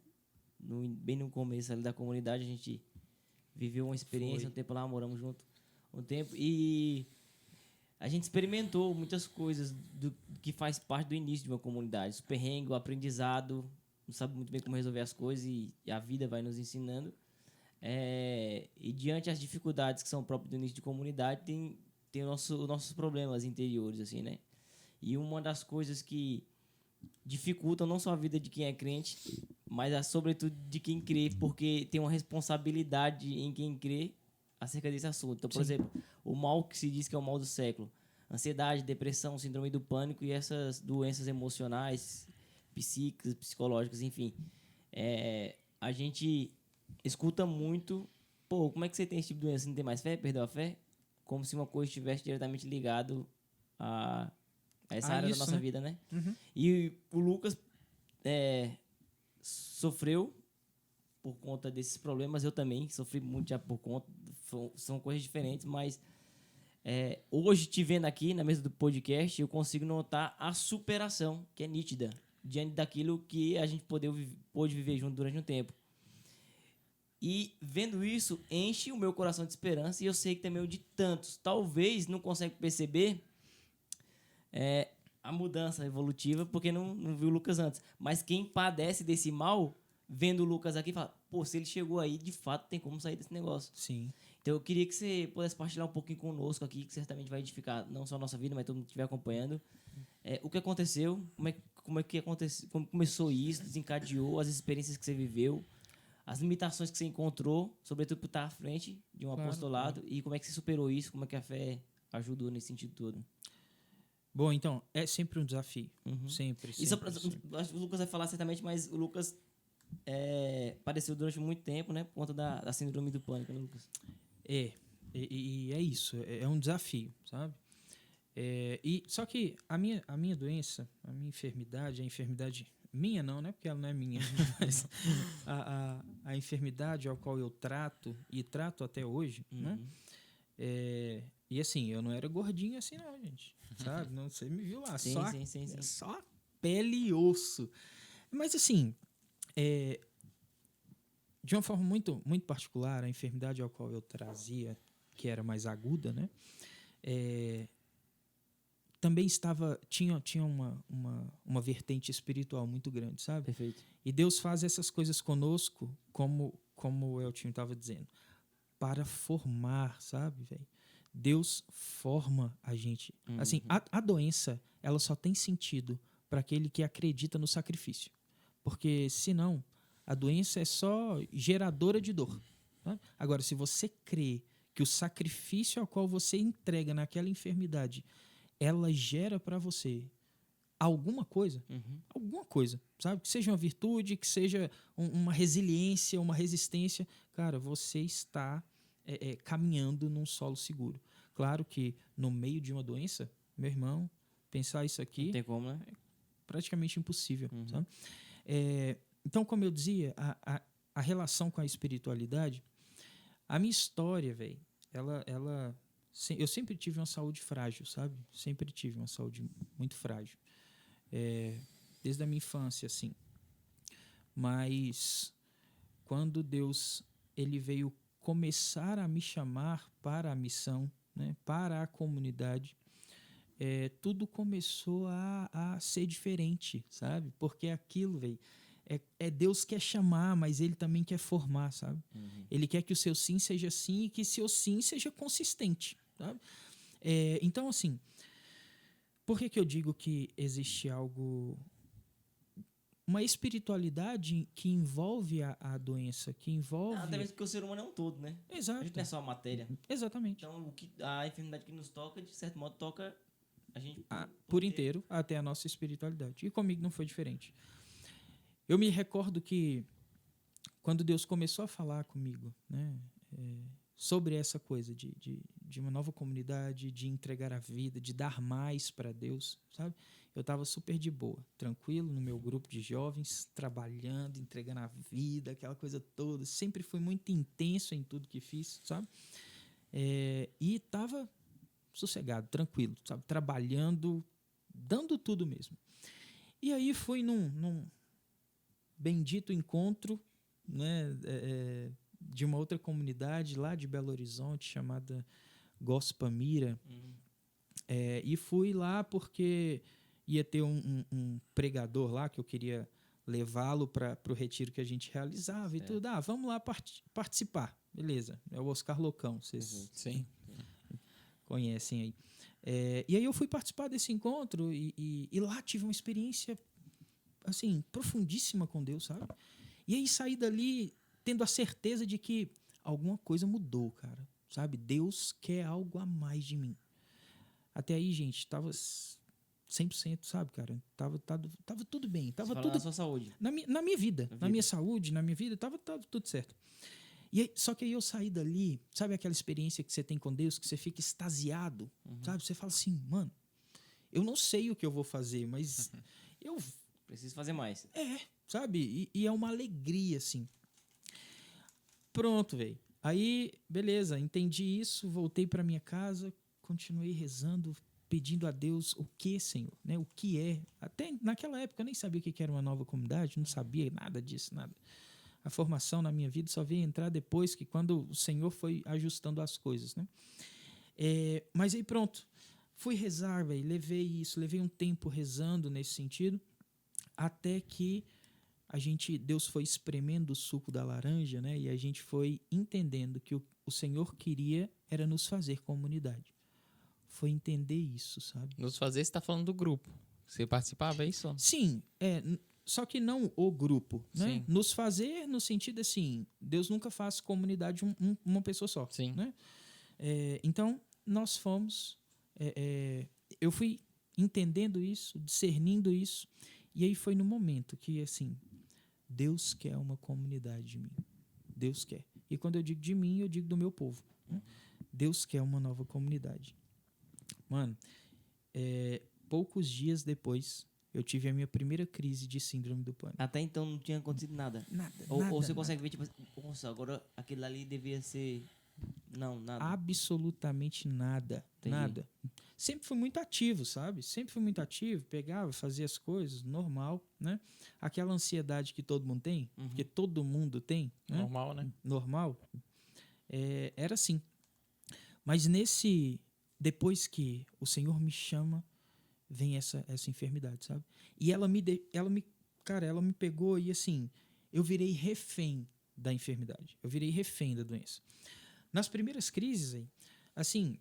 Bem no começo ali da comunidade, a gente viveu uma experiência, um tempo lá, moramos junto um tempo, e a gente experimentou muitas coisas que faz parte do início de uma comunidade. Os perrengues, o aprendizado, não sabe muito bem como resolver as coisas e a vida vai nos ensinando. E diante das dificuldades que são próprias do início de comunidade, tem os nossos problemas interiores, assim, né? E uma das coisas que dificultam não só a vida de quem é crente, mas sobretudo de quem crê, porque tem uma responsabilidade em quem crê acerca desse assunto. Então, por exemplo, o mal que se diz que é o mal do século, ansiedade, depressão, síndrome do pânico e essas doenças emocionais, psíquicas, psicológicas, enfim. A gente escuta muito, pô, como é que você tem esse tipo de doença? Você não tem mais fé? Perdeu a fé? Como se uma coisa estivesse diretamente ligado a essa área isso, da nossa né? vida, né? E o Lucas sofreu por conta desses problemas, eu também sofri muito já por conta, são coisas diferentes, mas hoje, te vendo aqui na mesa do podcast, eu consigo notar a superação, que é nítida, diante daquilo que a gente pôde viver junto durante um tempo. E vendo isso, enche o meu coração de esperança, e eu sei que também o de tantos, talvez não consegue perceber a mudança evolutiva, porque não viu o Lucas antes. Mas quem padece desse mal, vendo o Lucas aqui, fala, pô, se ele chegou aí, de fato tem como sair desse negócio. Sim. Então eu queria que você pudesse partilhar um pouquinho conosco aqui, que certamente vai edificar não só a nossa vida, mas todo mundo que estiver acompanhando. O que aconteceu, como é que aconteceu, como começou isso, desencadeou, as experiências que você viveu, as limitações que você encontrou, sobretudo por estar à frente de um apostolado, e como é que você superou isso, como é que a fé ajudou nesse sentido todo. Bom, então, é sempre um desafio. Uhum. Sempre, E só pra, sempre. acho que o Lucas vai falar certamente, mas o Lucas padeceu durante muito tempo, né? Por conta da síndrome do pânico, né, Lucas? E é isso, é um desafio, sabe? Só que a minha doença, a minha enfermidade, a enfermidade minha não, né? Porque ela não é minha, mas a enfermidade ao qual eu trato e trato até hoje, né? E assim, eu não era gordinho assim não, gente, sabe? Não, você me viu lá, Sim, só, sim. só pele e osso. Mas assim, de uma forma muito, muito particular, a enfermidade ao qual eu trazia, que era mais aguda, né? Também tinha uma vertente espiritual muito grande, sabe? Perfeito. E Deus faz essas coisas conosco, como o Eltinho estava dizendo, para formar, sabe, velho? Deus forma a gente. Assim, a doença, ela só tem sentido para aquele que acredita no sacrifício. Porque, senão, a doença é só geradora de dor. Tá? Agora, se você crê que o sacrifício ao qual você entrega naquela enfermidade, ela gera para você alguma coisa, sabe? Que seja uma virtude, que seja uma resiliência, uma resistência. Cara, você está caminhando num solo seguro. Claro que no meio de uma doença, meu irmão, pensar isso aqui Não tem como, né? é praticamente impossível, sabe? Então, como eu dizia, a relação com a espiritualidade, a minha história, velho, eu sempre tive uma saúde frágil, sabe? Sempre tive uma saúde muito frágil. Desde a minha infância, assim. Mas quando Deus ele veio começar a me chamar para a missão, né, para a comunidade, tudo começou a ser diferente, sabe? Porque aquilo, velho, Deus quer chamar, mas Ele também quer formar, sabe? Ele quer que o seu sim seja sim e que seu sim seja consistente, sabe? Então, assim, por que eu digo que existe algo... Uma espiritualidade que envolve a doença, que envolve... Até mesmo porque o ser humano é um todo, né? A Exato. gente não é só a matéria. Exatamente. Então, a enfermidade que nos toca, de certo modo, toca a gente por inteiro, até a nossa espiritualidade. E comigo não foi diferente. Eu me recordo que quando Deus começou a falar comigo, né, sobre essa coisa de uma nova comunidade, de entregar a vida, de dar mais para Deus, sabe? Eu estava super de boa, tranquilo no meu grupo de jovens, trabalhando, entregando a vida, aquela coisa toda. Sempre fui muito intenso em tudo que fiz, sabe? E estava sossegado, tranquilo, sabe? Trabalhando, dando tudo mesmo. E aí fui num bendito encontro, né, de uma outra comunidade lá de Belo Horizonte, chamada Gospamira. E fui lá porque ia ter um pregador lá que eu queria levá-lo para o retiro que a gente realizava e tudo. Vamos lá participar. Beleza, é o Oscar Locão, vocês conhecem aí. E aí eu fui participar desse encontro e lá tive uma experiência assim, profundíssima com Deus, sabe? E aí saí dali tendo a certeza de que alguma coisa mudou, cara, sabe? Deus quer algo a mais de mim. Até aí, gente, tava 100%, sabe, cara? Tava tudo bem. Tava tudo na sua saúde. Na minha vida. Na minha saúde, na minha vida, tava tudo certo. E aí, só que aí eu saí dali, sabe aquela experiência que você tem com Deus, que você fica extasiado, sabe? Você fala assim, mano, eu não sei o que eu vou fazer, mas eu... Preciso fazer mais. Sabe? E é uma alegria, assim. Pronto, velho. Aí, beleza, entendi isso, voltei para minha casa, continuei rezando, pedindo a Deus o que, Senhor, né? O que é. Até naquela época eu nem sabia o que era uma nova comunidade, não sabia nada disso, nada. A formação na minha vida só veio entrar depois, que quando o Senhor foi ajustando as coisas, né? Mas aí pronto, fui rezar, velho, levei um tempo rezando nesse sentido, até que Deus foi espremendo o suco da laranja, né? E a gente foi entendendo que o Senhor queria era nos fazer comunidade. Foi entender isso, sabe? Nos fazer, você está falando do grupo. Você participava, é isso? Sim, só que não o grupo, né? Sim. Nos fazer no sentido assim, Deus nunca faz comunidade uma pessoa só. Sim. Né? Então, nós fomos... eu fui entendendo isso, discernindo isso. E aí foi no momento que, assim, Deus quer uma comunidade de mim. Deus quer. E quando eu digo de mim, eu digo do meu povo. Né? Deus quer uma nova comunidade. Mano, poucos dias depois, eu tive a minha primeira crise de síndrome do pânico. Até então não tinha acontecido nada. Nada, Ou nada, você nada. consegue ver, tipo, nossa, agora aquele ali devia ser... Não, nada. Absolutamente nada. Entendi. Nada. Sempre fui muito ativo, sabe? Sempre fui muito ativo, pegava, fazia as coisas, normal, né? Aquela ansiedade que todo mundo tem, que todo mundo tem, né? Normal, né? Normal, era assim. Mas depois que o Senhor me chama, vem essa enfermidade, sabe? E ela me pegou e assim, eu virei refém da enfermidade. Eu virei refém da doença. Nas primeiras crises, aí, assim,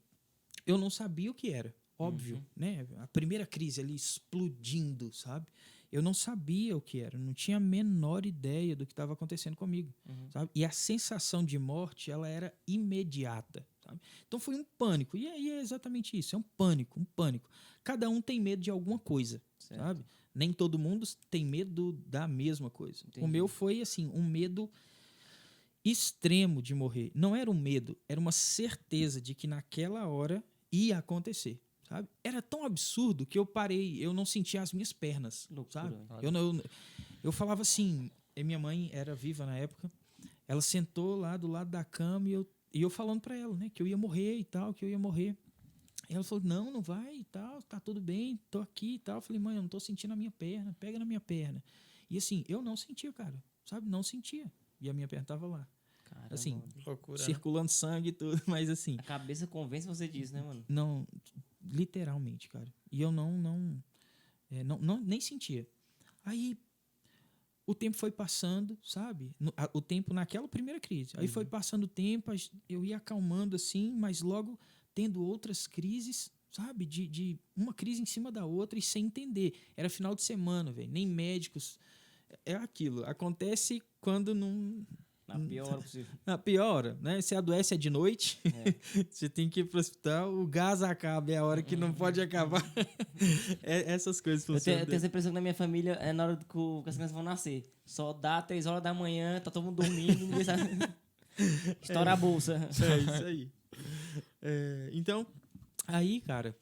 eu não sabia o que era, óbvio, né? A primeira crise ali explodindo, sabe? Eu não sabia o que era, não tinha a menor ideia do que estava acontecendo comigo, sabe? E a sensação de morte, ela era imediata, sabe? Então foi um pânico, e aí é exatamente isso, é um pânico, um pânico. Cada um tem medo de alguma coisa, Certo. sabe? Nem todo mundo tem medo da mesma coisa. Entendi. O meu foi, assim, um medo extremo de morrer. Não era um medo, era uma certeza de que naquela hora ia acontecer, sabe? Era tão absurdo que eu parei, eu não sentia as minhas pernas, Loucura, sabe? velho. Eu falava assim, e minha mãe era viva na época, ela sentou lá do lado da cama e eu falando para ela, né, que eu ia morrer e tal, que eu ia morrer. E ela falou, não vai e tal, tá tudo bem, tô aqui e tal. Eu falei, mãe, eu não tô sentindo a minha perna, pega na minha perna. E assim, eu não sentia, cara, sabe? Não sentia. E a minha perna tava lá. Caramba, Assim, mano. Loucura, né? circulando sangue e tudo, mas assim, A cabeça convence você disso, né, mano? não, literalmente, cara. E eu não, nem sentia. Aí o tempo foi passando, sabe? O tempo naquela primeira crise. Aí foi passando o tempo, eu ia acalmando assim, mas logo tendo outras crises, sabe? De uma crise em cima da outra e sem entender. Era final de semana, velho. Nem médicos. É aquilo. Acontece quando não. Na pior hora possível. Na pior hora, né? Você adoece é de noite, você tem que ir pro hospital, o gás acaba, é a hora que não pode acabar. Essas coisas Eu tenho funcionam. essa impressão que na minha família é na hora que as crianças vão nascer. Só dá 3 horas da manhã, tá todo mundo dormindo, ninguém sabe. Estoura a bolsa. É isso aí. Então, aí, cara,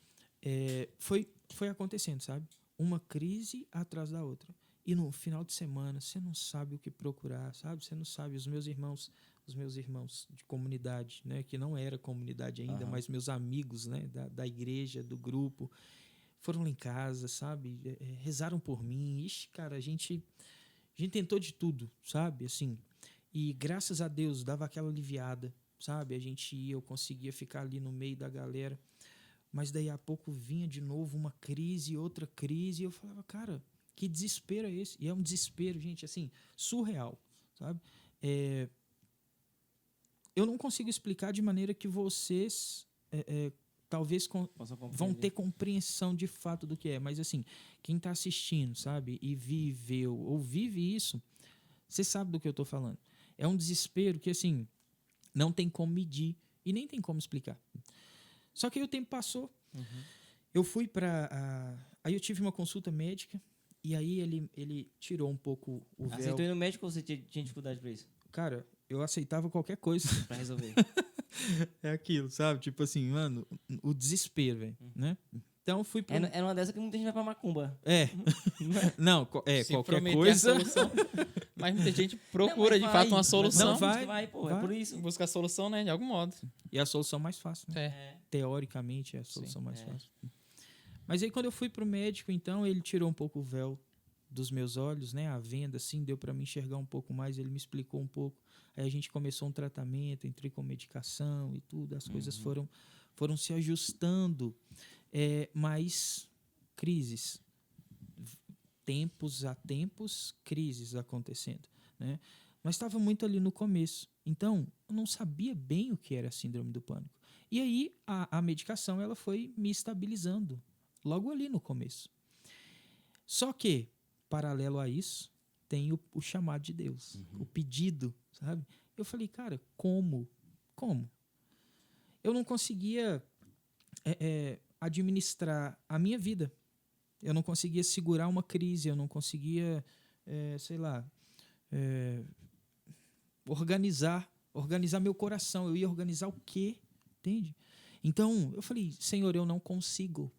foi acontecendo, sabe? Uma crise atrás da outra. E no final de semana, você não sabe o que procurar, sabe? Você não sabe. Os meus irmãos de comunidade, né? Que não era comunidade ainda, mas meus amigos, né? Da igreja, do grupo, foram lá em casa, sabe? Rezaram por mim. Ixi, cara, a gente tentou de tudo, sabe? Assim, e graças a Deus dava aquela aliviada, sabe? A gente ia, eu conseguia ficar ali no meio da galera. Mas daí a pouco vinha de novo uma crise, outra crise, e eu falava, cara, que desespero é esse? E é um desespero, gente, assim, surreal, sabe? Eu não consigo explicar de maneira que vocês talvez vão ter compreensão de fato do que é. Mas, assim, quem está assistindo, sabe? E viveu ou vive isso, você sabe do que eu estou falando. É um desespero que, assim, não tem como medir e nem tem como explicar. Só que aí o tempo passou. Eu fui aí eu tive uma consulta médica. E aí ele tirou um pouco o véu. Aceitou ir no médico ou você tinha dificuldade pra isso? Cara, eu aceitava qualquer coisa. Pra resolver. É aquilo, sabe? Tipo assim, mano, o desespero, velho, né? Então fui pro... É uma dessa que muita gente vai pra macumba. Não, Se qualquer prometer coisa... a solução, mas muita gente procura de fato uma solução. Não, vai, vai, pô. vai. É por isso. Busca a solução, né? De algum modo. E a solução mais fácil, né? Teoricamente é a solução mais fácil. Mas aí quando eu fui pro médico, então, ele tirou um pouco o véu dos meus olhos, né? A venda, assim, deu para me enxergar um pouco mais, ele me explicou um pouco. Aí a gente começou um tratamento, entrei com medicação e tudo, as coisas foram se ajustando. Mas crises, tempos a tempos, crises acontecendo, né? Mas estava muito ali no começo. Então, eu não sabia bem o que era a síndrome do pânico. E aí, a medicação ela foi me estabilizando, logo ali no começo. Só que, paralelo a isso, tem o chamado de Deus, o pedido, sabe? Eu falei, cara, como? Eu não conseguia administrar a minha vida, Eu não conseguia segurar uma crise, eu não conseguia, sei lá, organizar meu coração. Eu ia organizar o quê? Entende? Então, eu falei, Senhor, eu não consigo.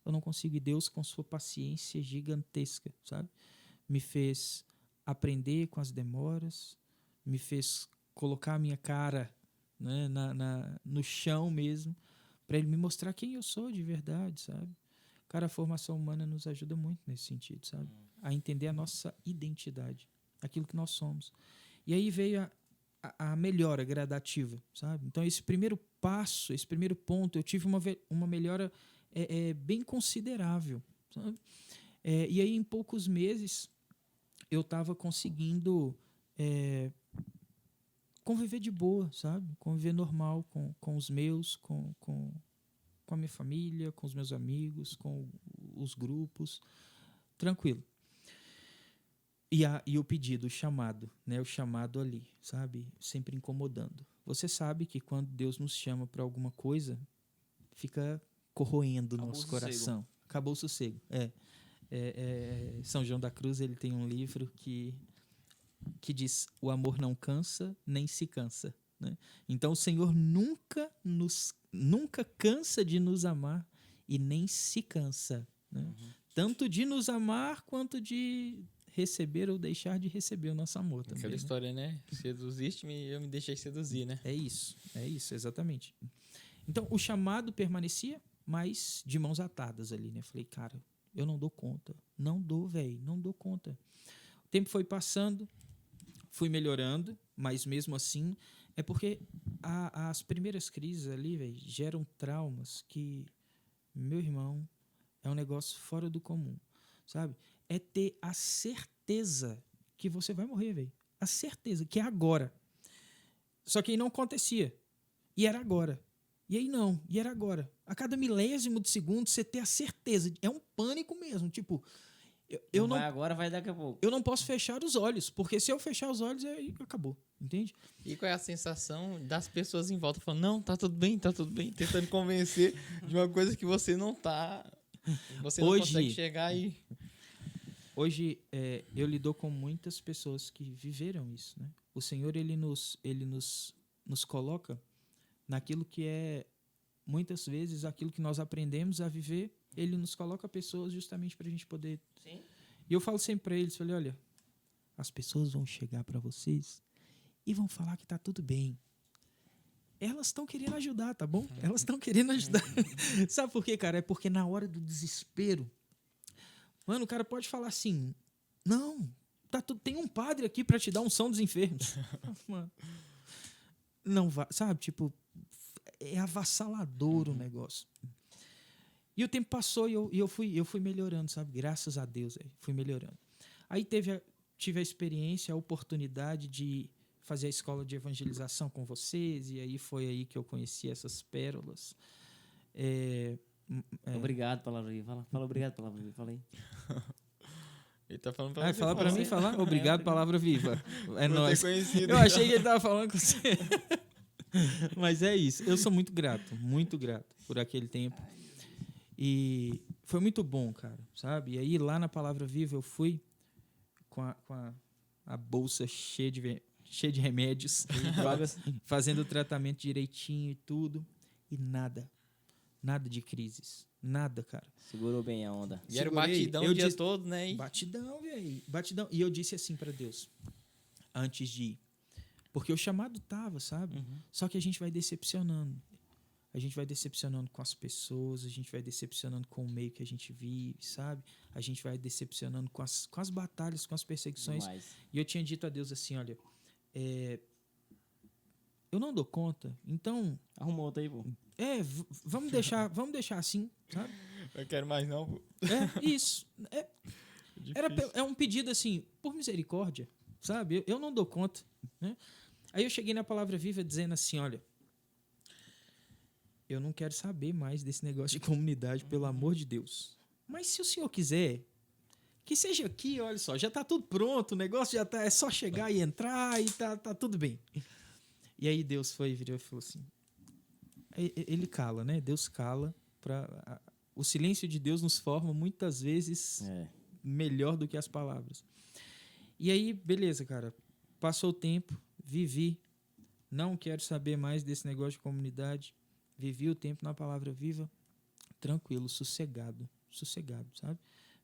Eu não consigo. E Deus, com sua paciência gigantesca, sabe? Me fez aprender com as demoras, me fez colocar a minha cara, né, no chão mesmo, para Ele me mostrar quem eu sou de verdade, sabe? Cara, a formação humana nos ajuda muito nesse sentido, sabe? A entender a nossa identidade, aquilo que nós somos. E aí veio a melhora gradativa, sabe? Então, esse primeiro passo, esse primeiro ponto, eu tive uma melhora bem considerável, sabe? E aí, em poucos meses, eu estava conseguindo conviver de boa, sabe? Conviver normal com os meus, com a minha família, com os meus amigos, com os grupos, tranquilo. E o pedido, o chamado, né? O chamado ali, sabe? Sempre incomodando. Você sabe que quando Deus nos chama para alguma coisa, fica corroendo o nosso coração. Acabou o sossego. São João da Cruz, ele tem um livro que diz: o amor não cansa, nem se cansa. Né? Então, o Senhor nunca cansa de nos amar e nem se cansa. Né? Uhum. Tanto de nos amar, quanto de receber ou deixar de receber o nosso amor também. Aquela história, né? Seduziste-me e eu me deixei seduzir, né? É isso, exatamente. Então, o chamado permanecia, mas de mãos atadas ali, né? Falei, cara, eu não dou conta. Não dou, velho, não dou conta. O tempo foi passando, fui melhorando, mas mesmo assim, é porque as primeiras crises ali, velho, geram traumas que, meu irmão, é um negócio fora do comum, sabe? É ter a certeza que você vai morrer, velho. A certeza que é agora. Só que aí não acontecia. E era agora. E aí não, e era agora. A cada milésimo de segundo, você ter a certeza. É um pânico mesmo, tipo... não vai agora, vai daqui a pouco. Eu não posso fechar os olhos, porque se eu fechar os olhos, aí acabou, entende? E qual é a sensação das pessoas em volta falando, não, tá tudo bem, tentando convencer de uma coisa que você não tá... Você não consegue chegar e... Hoje, eu lido com muitas pessoas que viveram isso, né? O Senhor, ele nos coloca naquilo que é, muitas vezes, aquilo que nós aprendemos a viver. Ele nos coloca pessoas justamente para a gente poder... Sim. E eu falo sempre para eles, falei, olha, as pessoas vão chegar para vocês e vão falar que tá tudo bem. Elas estão querendo ajudar, tá bom? Elas estão querendo ajudar. Sabe por quê, cara? É porque na hora do desespero, mano, o cara pode falar assim, não, tem um padre aqui para te dar unção dos enfermos. Mano, não vai, sabe? Tipo, é avassalador o negócio. E o tempo passou e eu fui melhorando, sabe? Graças a Deus, fui melhorando. Aí tive a experiência, a oportunidade de fazer a escola de evangelização com vocês, e aí foi aí que eu conheci essas pérolas. Obrigado, Palavra Viva. Fala obrigado, Palavra Viva. Fala aí. Ele tá falando pra você. Fala pra mim falar? Obrigado, Palavra Viva. É nóis. Eu achei que ele tava falando com você. Mas é isso. Eu sou muito grato por aquele tempo. E foi muito bom, cara, sabe? E aí, lá na Palavra Viva, eu fui com a bolsa cheia de remédios, fazendo o tratamento direitinho e tudo. E nada de crises. Nada, cara. Segurou bem a onda. E era o batidão o dia todo, né? Batidão, velho. Batidão. E eu disse assim para Deus, antes de ir. Porque o chamado tava, sabe? Uhum. Só que a gente vai decepcionando. A gente vai decepcionando com as pessoas, a gente vai decepcionando com o meio que a gente vive, sabe? A gente vai decepcionando com as batalhas, com as perseguições. Demais. E eu tinha dito a Deus assim, olha, eu não dou conta, então... Arruma outra aí, pô. Vamos deixar assim, sabe? Eu quero mais não, pô. Isso. É um pedido assim, por misericórdia, sabe? Eu não dou conta, né? Aí eu cheguei na Palavra Viva dizendo assim, olha, eu não quero saber mais desse negócio de comunidade, pelo amor de Deus. Mas se o senhor quiser, que seja aqui, olha só, já está tudo pronto, o negócio já tá, é só chegar e entrar e tá tudo bem. E aí Deus virou e falou assim, ele cala, né? Deus cala O silêncio de Deus nos forma muitas vezes melhor do que as palavras. E aí, beleza, cara. Passou o tempo, vivi. Não quero saber mais desse negócio de comunidade. Vivi o tempo na palavra viva, tranquilo, sossegado, sabe?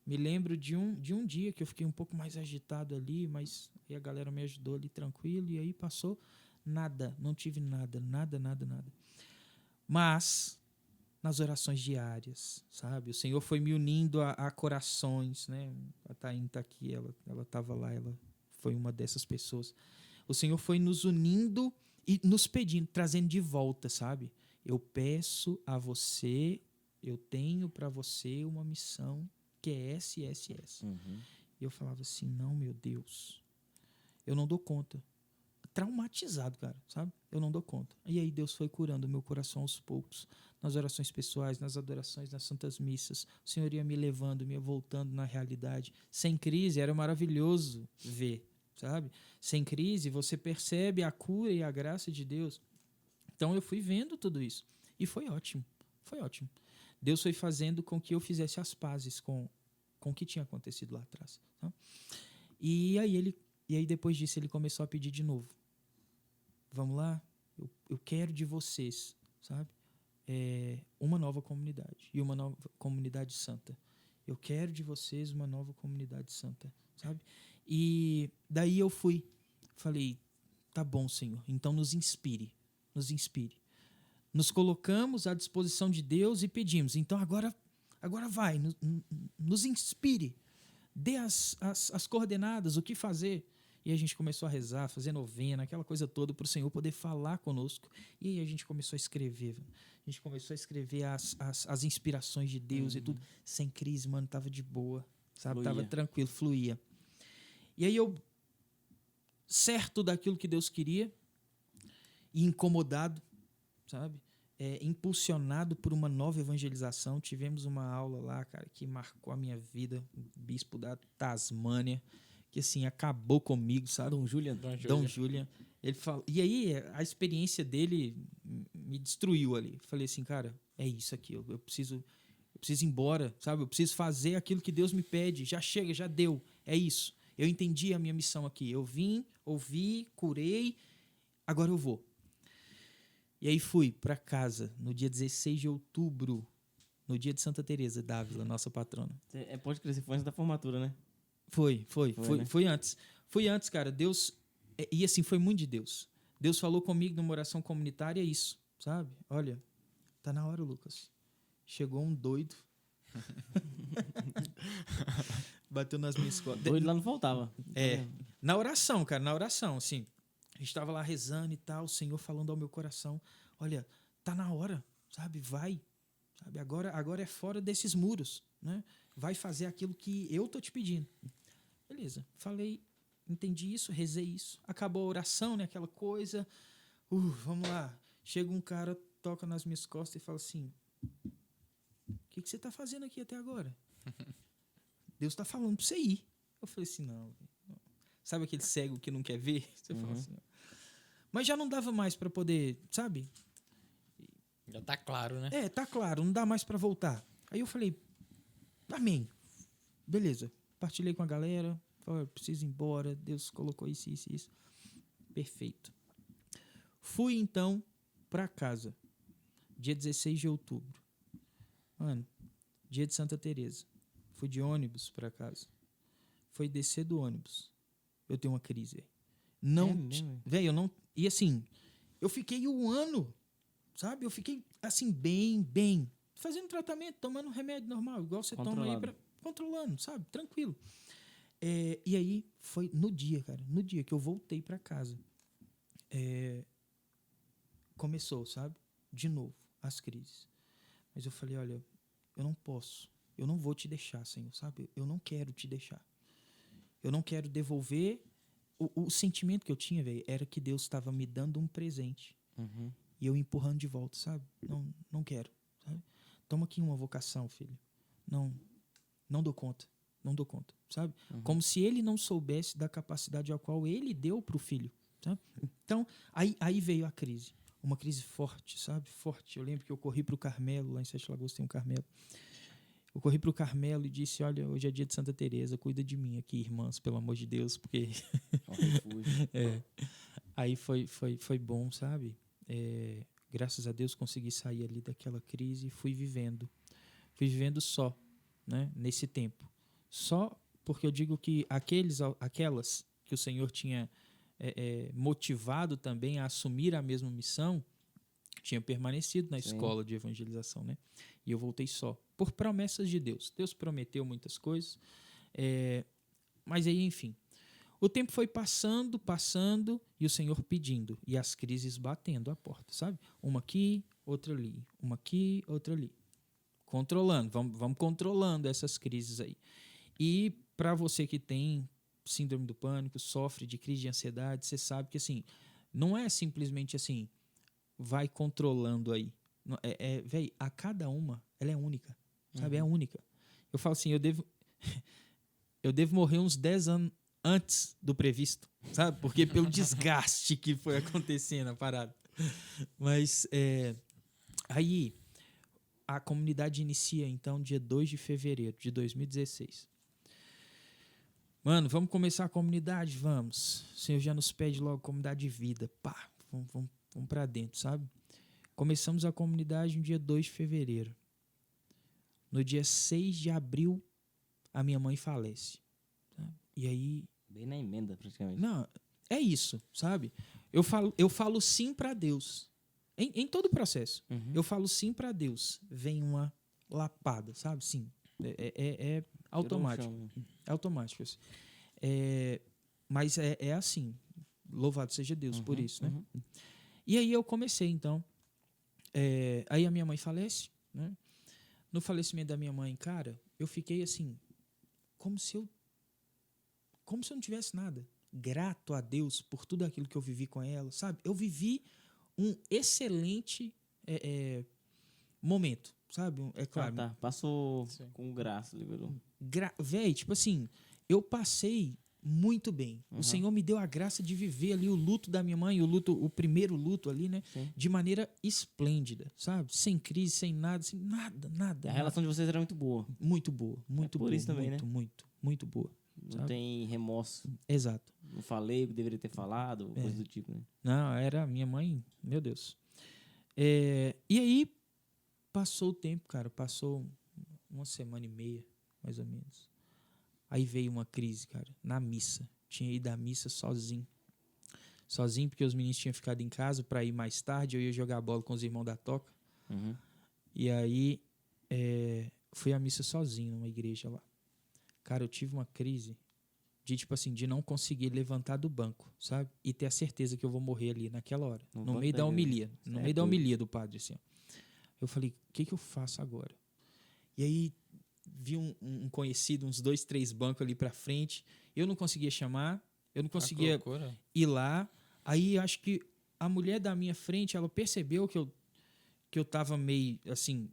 Me lembro de um dia que eu fiquei um pouco mais agitado ali, mas aí a galera me ajudou ali tranquilo, e aí passou nada, não tive nada. Mas nas orações diárias, sabe? O Senhor foi me unindo a corações, né? A Taine tá aqui, ela estava lá, ela foi uma dessas pessoas. O Senhor foi nos unindo e nos pedindo, trazendo de volta, sabe? Eu peço a você, eu tenho para você uma missão que é SSS. E eu falava assim, não, meu Deus, eu não dou conta. Traumatizado, cara, sabe? Eu não dou conta. E aí Deus foi curando o meu coração aos poucos, nas orações pessoais, nas adorações, nas santas missas. O Senhor ia me levando, me voltando na realidade. Sem crise, era maravilhoso ver, sabe? Sem crise, você percebe a cura e a graça de Deus. Então eu fui vendo tudo isso. E foi ótimo, foi ótimo. Deus foi fazendo com que eu fizesse as pazes com o que tinha acontecido lá atrás. Tá? E aí depois disso ele começou a pedir de novo. Vamos lá? Eu quero de vocês, sabe? Uma nova comunidade. E uma nova comunidade santa. Eu quero de vocês uma nova comunidade santa, sabe? E daí eu fui. Falei, tá bom, Senhor. Então nos inspire. Nos inspire. Nos colocamos à disposição de Deus e pedimos. Então agora vai. Nos inspire. Dê as coordenadas, o que fazer. E a gente começou a rezar, fazer novena, aquela coisa toda, para o Senhor poder falar conosco. E aí a gente começou a escrever. A gente começou a escrever as inspirações de Deus e tudo. Sem crise, mano, tava de boa. Sabe? Tava tranquilo, fluía. E aí eu, certo daquilo que Deus queria, e incomodado, sabe? Impulsionado por uma nova evangelização. Tivemos uma aula lá, cara, que marcou a minha vida. O bispo da Tasmânia, que assim, acabou comigo, sabe? Dom Julian. Ele falou, e aí a experiência dele me destruiu ali. Falei assim, cara, é isso aqui, eu preciso ir embora, sabe? Eu preciso fazer aquilo que Deus me pede. Já chega, já deu. É isso. Eu entendi a minha missão aqui. Eu vim, ouvi, curei, agora eu vou. E aí fui para casa no dia 16 de outubro, no dia de Santa Teresa d'Ávila, nossa patrona. Pode crescer, foi antes da formatura, né? Foi, né? Foi antes. Foi antes, cara. Deus... E assim, foi muito de Deus. Deus falou comigo numa oração comunitária isso, sabe? Olha, tá na hora, Lucas. Chegou um doido. Bateu nas minhas costas. Doido lá não faltava. Na oração, cara, na oração, assim. A gente estava lá rezando e tal, o Senhor falando ao meu coração, olha, tá na hora, sabe? Vai, sabe? Agora é fora desses muros, né? Vai fazer aquilo que eu tô te pedindo. Beleza, falei, entendi isso, rezei isso. Acabou a oração, né? Aquela coisa. Vamos lá. Chega um cara, toca nas minhas costas e fala assim, o que você tá fazendo aqui até agora? Deus tá falando pra você ir. Eu falei assim, não. Sabe aquele cego que não quer ver? Você fala assim, não. Mas já não dava mais para poder, sabe? Já tá claro, né? Tá claro, não dá mais para voltar. Aí eu falei, amém. Beleza. Partilhei com a galera. Falei, preciso ir embora. Deus colocou isso. Perfeito. Fui, então, para casa. Dia 16 de outubro. Mano, dia de Santa Teresa. Fui de ônibus para casa. Foi descer do ônibus. Eu tenho uma crise. Velho, eu não... E assim, eu fiquei um ano, sabe? Eu fiquei, assim, bem. Fazendo tratamento, tomando remédio normal, igual você toma aí, controlando, sabe? Tranquilo. E aí, foi no dia, cara, no dia que eu voltei para casa. Começou, sabe? De novo, as crises. Mas eu falei, olha, eu não posso. Eu não vou te deixar, Senhor, sabe? Eu não quero te deixar. Eu não quero devolver... O sentimento que eu tinha, velho, era que Deus estava me dando um presente. E eu empurrando de volta, sabe? Não quero, sabe? Toma aqui uma vocação, filho. Não dou conta, sabe? Como se ele não soubesse da capacidade a qual ele deu para o filho, sabe? Então, aí veio a crise. Uma crise forte, sabe? Forte. Eu lembro que eu corri para o Carmelo, lá em Sete Lagoas tem um Carmelo. Eu corri pro Carmelo e disse, olha, hoje é dia de Santa Teresa, cuida de mim aqui, irmãs, pelo amor de Deus, porque... É um refúgio. Aí foi bom, sabe? Graças a Deus consegui sair ali daquela crise e fui vivendo. Fui vivendo só, né? Nesse tempo. Só porque eu digo que aquelas que o Senhor tinha motivado também a assumir a mesma missão, tinha permanecido na escola de evangelização, né? E eu voltei só, por promessas de Deus. Deus prometeu muitas coisas, mas aí, enfim, o tempo foi passando, e o Senhor pedindo, e as crises batendo a porta, sabe? Uma aqui, outra ali, uma aqui, outra ali. Controlando, vamos controlando essas crises aí. E para você que tem síndrome do pânico, sofre de crise de ansiedade, você sabe que assim, não é simplesmente assim, vai controlando aí. Véi, a cada uma, ela é única, sabe? É única. Eu falo assim, eu devo morrer uns 10 anos antes do previsto, sabe? Porque pelo desgaste que foi acontecendo a parada. Mas aí a comunidade inicia, então, dia 2 de fevereiro de 2016. Mano, vamos começar a comunidade? Vamos. O Senhor já nos pede logo comunidade de vida. Pá, vamos pra dentro, sabe? Começamos a comunidade no dia 2 de fevereiro. No dia 6 de abril, a minha mãe falece. Sabe? E aí... Bem na emenda, praticamente. Não, é isso, sabe? Eu falo sim para Deus. Em todo o processo. Eu falo sim para Deus. Vem uma lapada, sabe? Sim. É automático. É automático. Assim. Mas é assim. Louvado seja Deus por isso, né? E aí eu comecei, então. Aí a minha mãe falece, né? No falecimento da minha mãe, cara, eu fiquei assim, como se eu não tivesse nada. Grato a Deus por tudo aquilo que eu vivi com ela, sabe? Eu vivi um excelente momento, sabe? É claro. Tá. Passou com graça, liberou. Véi, tipo assim, eu passei muito bem. O Senhor me deu a graça de viver ali o luto da minha mãe, o primeiro luto ali, né? Sim. De maneira esplêndida, sabe? Sem crise, sem nada, sem nada. A relação de vocês era muito boa. Muito boa, muito por boa. isso também, muito, né? muito boa. Não sabe? tem remorso. Exato. Não falei o que deveria ter falado, coisa do tipo, né? Não, era minha mãe, meu Deus. E aí, passou o tempo, cara. Passou uma semana e meia, mais ou menos. Aí veio uma crise, cara, na missa. Tinha ido à missa sozinho. Sozinho, porque os meninos tinham ficado em casa para ir mais tarde. Eu ia jogar bola com os irmãos da Toca. E aí, fui à missa sozinho numa igreja lá. Cara, eu tive uma crise de, tipo assim, de não conseguir levantar do banco, sabe? E ter a certeza que eu vou morrer ali naquela hora. No meio da homilia. No meio da homilia do padre, assim. Ó. Eu falei, o que eu faço agora? E aí, vi um conhecido, uns 2, 3 bancos ali pra frente. Eu não conseguia chamar. Eu não conseguia ir lá. Aí, acho que a mulher da minha frente, ela percebeu que eu tava meio, assim...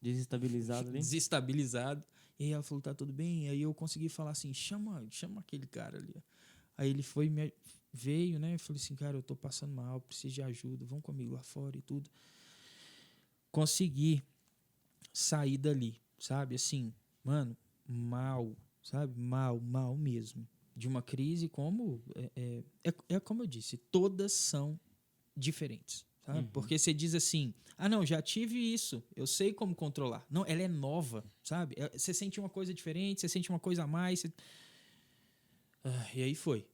Desestabilizado ali? Desestabilizado. E aí ela falou, tá tudo bem? Aí eu consegui falar assim, chama aquele cara ali. Aí ele veio, né? Eu falei assim, cara, eu tô passando mal, preciso de ajuda, vão comigo lá fora e tudo. Consegui sair dali, sabe? Assim, mano, mal, sabe? Mal mesmo. De uma crise como... É como eu disse, todas são diferentes. Sabe? Porque você diz assim, não, já tive isso, eu sei como controlar. Não, ela é nova, sabe? Você sente uma coisa diferente, você sente uma coisa a mais. E aí foi.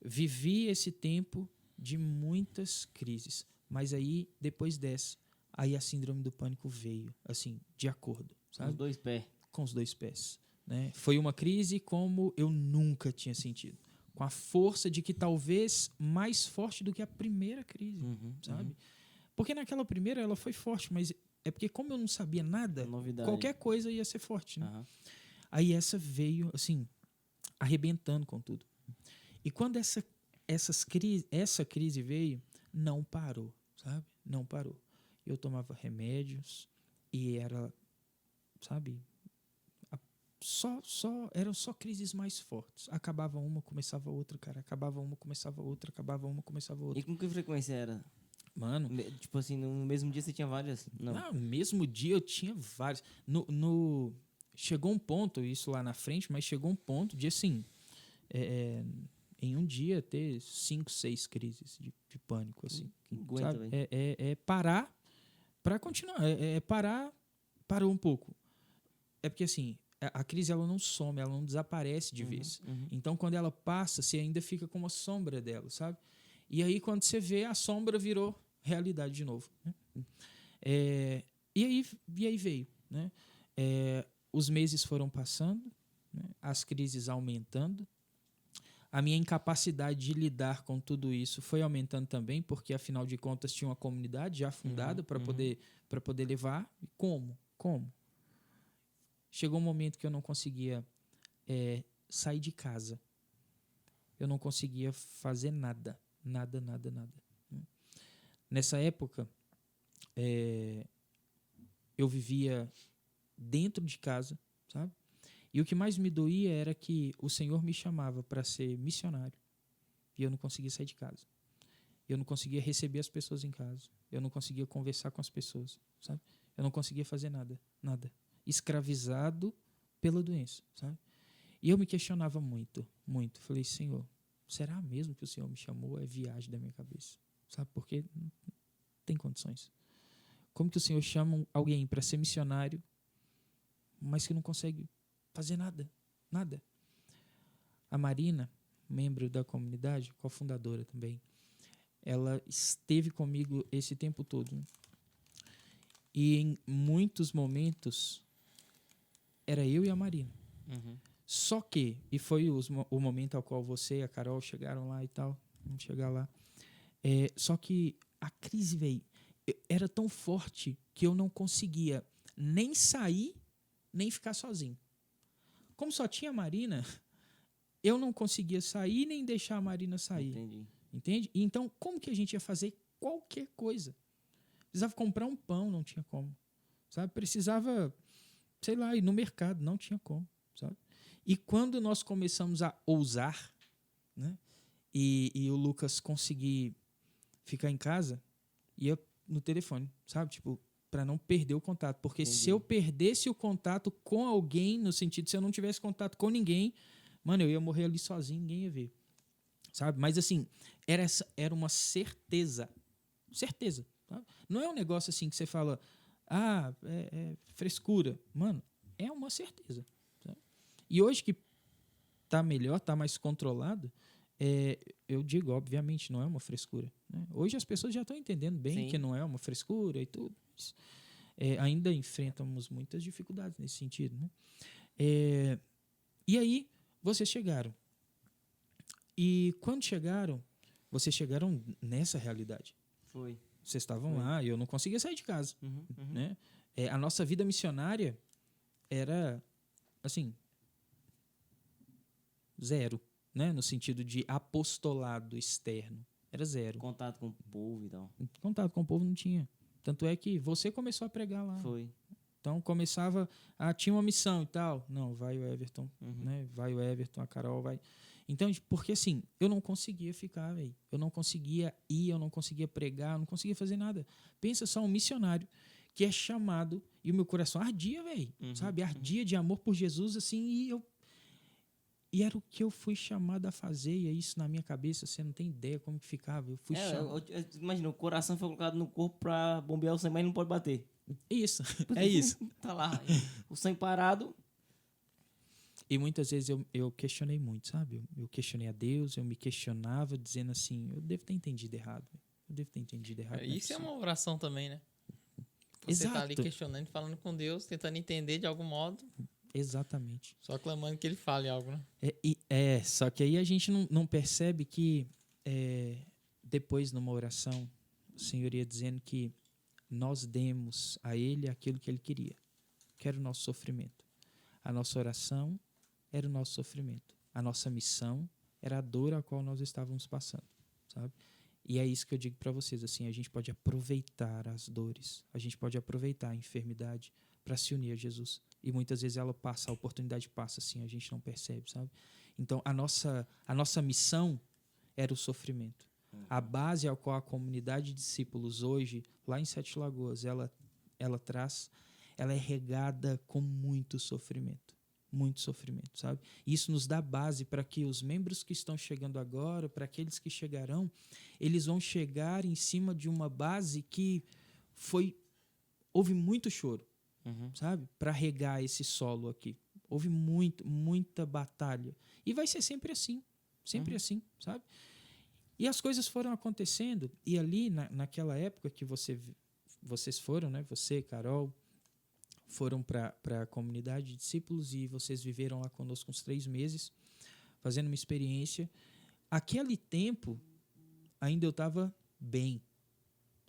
Vivi esse tempo de muitas crises. Mas aí, depois dessa, aí a síndrome do pânico veio, assim, de acordo. Sabe? Com os 2 pés. Com os 2 pés. Né? Foi uma crise como eu nunca tinha sentido. Com a força de que talvez mais forte do que a primeira crise, sabe? Porque naquela primeira ela foi forte, mas é porque como eu não sabia nada, qualquer coisa ia ser forte, né? Aí essa veio, assim, arrebentando com tudo. E quando essa crise veio, não parou, sabe? Não parou. Eu tomava remédios e era, sabe... Eram só crises mais fortes. Acabava uma, começava outra, cara. Acabava uma, começava outra, acabava uma, começava outra. E com que frequência era? Mano, Tipo assim, no mesmo dia você tinha várias? Não. no mesmo dia eu tinha vários. Chegou um ponto, isso lá na frente, mas chegou um ponto de, assim, em um dia ter 5, 6 crises de pânico, assim. Não aguenta, Sabe? velho. É parar para continuar. Parar, parou um pouco. É porque, assim, a crise ela não some, ela não desaparece de vez. Então, quando ela passa, você ainda fica com uma sombra dela, sabe? E aí, quando você vê, a sombra virou realidade de novo. Né? E aí veio. Né? Os meses foram passando, né? As crises aumentando. A minha incapacidade de lidar com tudo isso foi aumentando também, porque, afinal de contas, tinha uma comunidade já fundada para poder levar. E como? Chegou um momento que eu não conseguia sair de casa. Eu não conseguia fazer nada. Nada. Nessa época, eu vivia dentro de casa, sabe? E o que mais me doía era que o Senhor me chamava para ser missionário e eu não conseguia sair de casa. Eu não conseguia receber as pessoas em casa. Eu não conseguia conversar com as pessoas, sabe? Eu não conseguia fazer nada. Escravizado pela doença, sabe? E eu me questionava muito. Falei, Senhor, será mesmo que o Senhor me chamou? É viagem da minha cabeça, sabe? Porque não tem condições. Como que o Senhor chama alguém para ser missionário, mas que não consegue fazer nada? A Marina, membro da comunidade, cofundadora também, ela esteve comigo esse tempo todo. Né? E em muitos momentos, era eu e a Marina. Só que, e foi o momento ao qual você e a Carol chegaram lá e tal, vamos chegar lá, só que a crise, velho, era tão forte que eu não conseguia nem sair, nem ficar sozinho. Como só tinha a Marina, eu não conseguia sair nem deixar a Marina sair. Entendi. Entende? Então, como que a gente ia fazer qualquer coisa? Precisava comprar um pão, não tinha como. Sabe? Precisava, sei lá, ir no mercado, não tinha como. Sabe? E quando nós começamos a ousar, né? E o Lucas conseguir ficar em casa, ia no telefone, sabe? Tipo, para não perder o contato. Porque se eu perdesse o contato com alguém, no sentido, se eu não tivesse contato com ninguém, mano, eu ia morrer ali sozinho, ninguém ia ver. Sabe? Mas, assim, era uma certeza. Certeza. Sabe? Não é um negócio assim que você fala, é frescura. Mano, é uma certeza. Sabe? E hoje que tá melhor, tá mais controlado, eu digo, obviamente, não é uma frescura. Né? Hoje as pessoas já estão entendendo bem que não é uma frescura e tudo. Mas, ainda enfrentamos muitas dificuldades nesse sentido. Né? E aí, vocês chegaram. E quando chegaram, vocês chegaram nessa realidade. Foi. Vocês estavam lá e eu não conseguia sair de casa. Né? A nossa vida missionária era, assim, zero. Né? No sentido de apostolado externo. Era zero. Contato com o povo e tal. Contato com o povo não tinha. Tanto é que você começou a pregar lá. Foi. Então começava, tinha uma missão e tal. Não, vai o Everton, né? Vai o Everton, a Carol vai. Então, porque assim, eu não conseguia ficar, velho. Eu não conseguia ir, eu não conseguia pregar, eu não conseguia fazer nada. Pensa só, um missionário que é chamado, e o meu coração ardia, velho, sabe? Ardia de amor por Jesus, assim, e era o que eu fui chamado a fazer, e é isso na minha cabeça, você não tem ideia como que ficava. Eu fui chamado. Imagina, o coração foi colocado no corpo pra bombear o sangue, mas não pode bater. Isso, é isso. Tá lá, o sangue parado. E muitas vezes eu questionei muito, sabe? Eu questionei a Deus, eu me questionava dizendo assim, eu devo ter entendido errado. Isso é uma oração também, né? Você tá ali questionando, falando com Deus, tentando entender de algum modo. Exatamente. Só clamando que ele fale algo, né? Só que aí a gente não percebe que depois, numa oração, o Senhor ia dizendo que nós demos a Ele aquilo que Ele queria, que era o nosso sofrimento. A nossa oração era o nosso sofrimento. A nossa missão era a dor a qual nós estávamos passando, sabe? E é isso que eu digo para vocês, assim, a gente pode aproveitar as dores, a gente pode aproveitar a enfermidade para se unir a Jesus. E muitas vezes ela passa, a oportunidade passa assim, a gente não percebe, sabe? Então, a nossa missão era o sofrimento. A base ao qual a comunidade de discípulos hoje, lá em Sete Lagoas, ela traz, ela é regada com muito sofrimento, sabe? Isso nos dá base para que os membros que estão chegando agora, para aqueles que chegarão, eles vão chegar em cima de uma base que houve muito choro, sabe? Para regar esse solo aqui. Houve muita batalha. E vai ser sempre assim, sabe? E as coisas foram acontecendo. E ali, naquela época que vocês foram, né? Você, Carol, foram para a comunidade de discípulos e vocês viveram lá conosco uns 3 meses, fazendo uma experiência. Aquele tempo, ainda eu estava bem,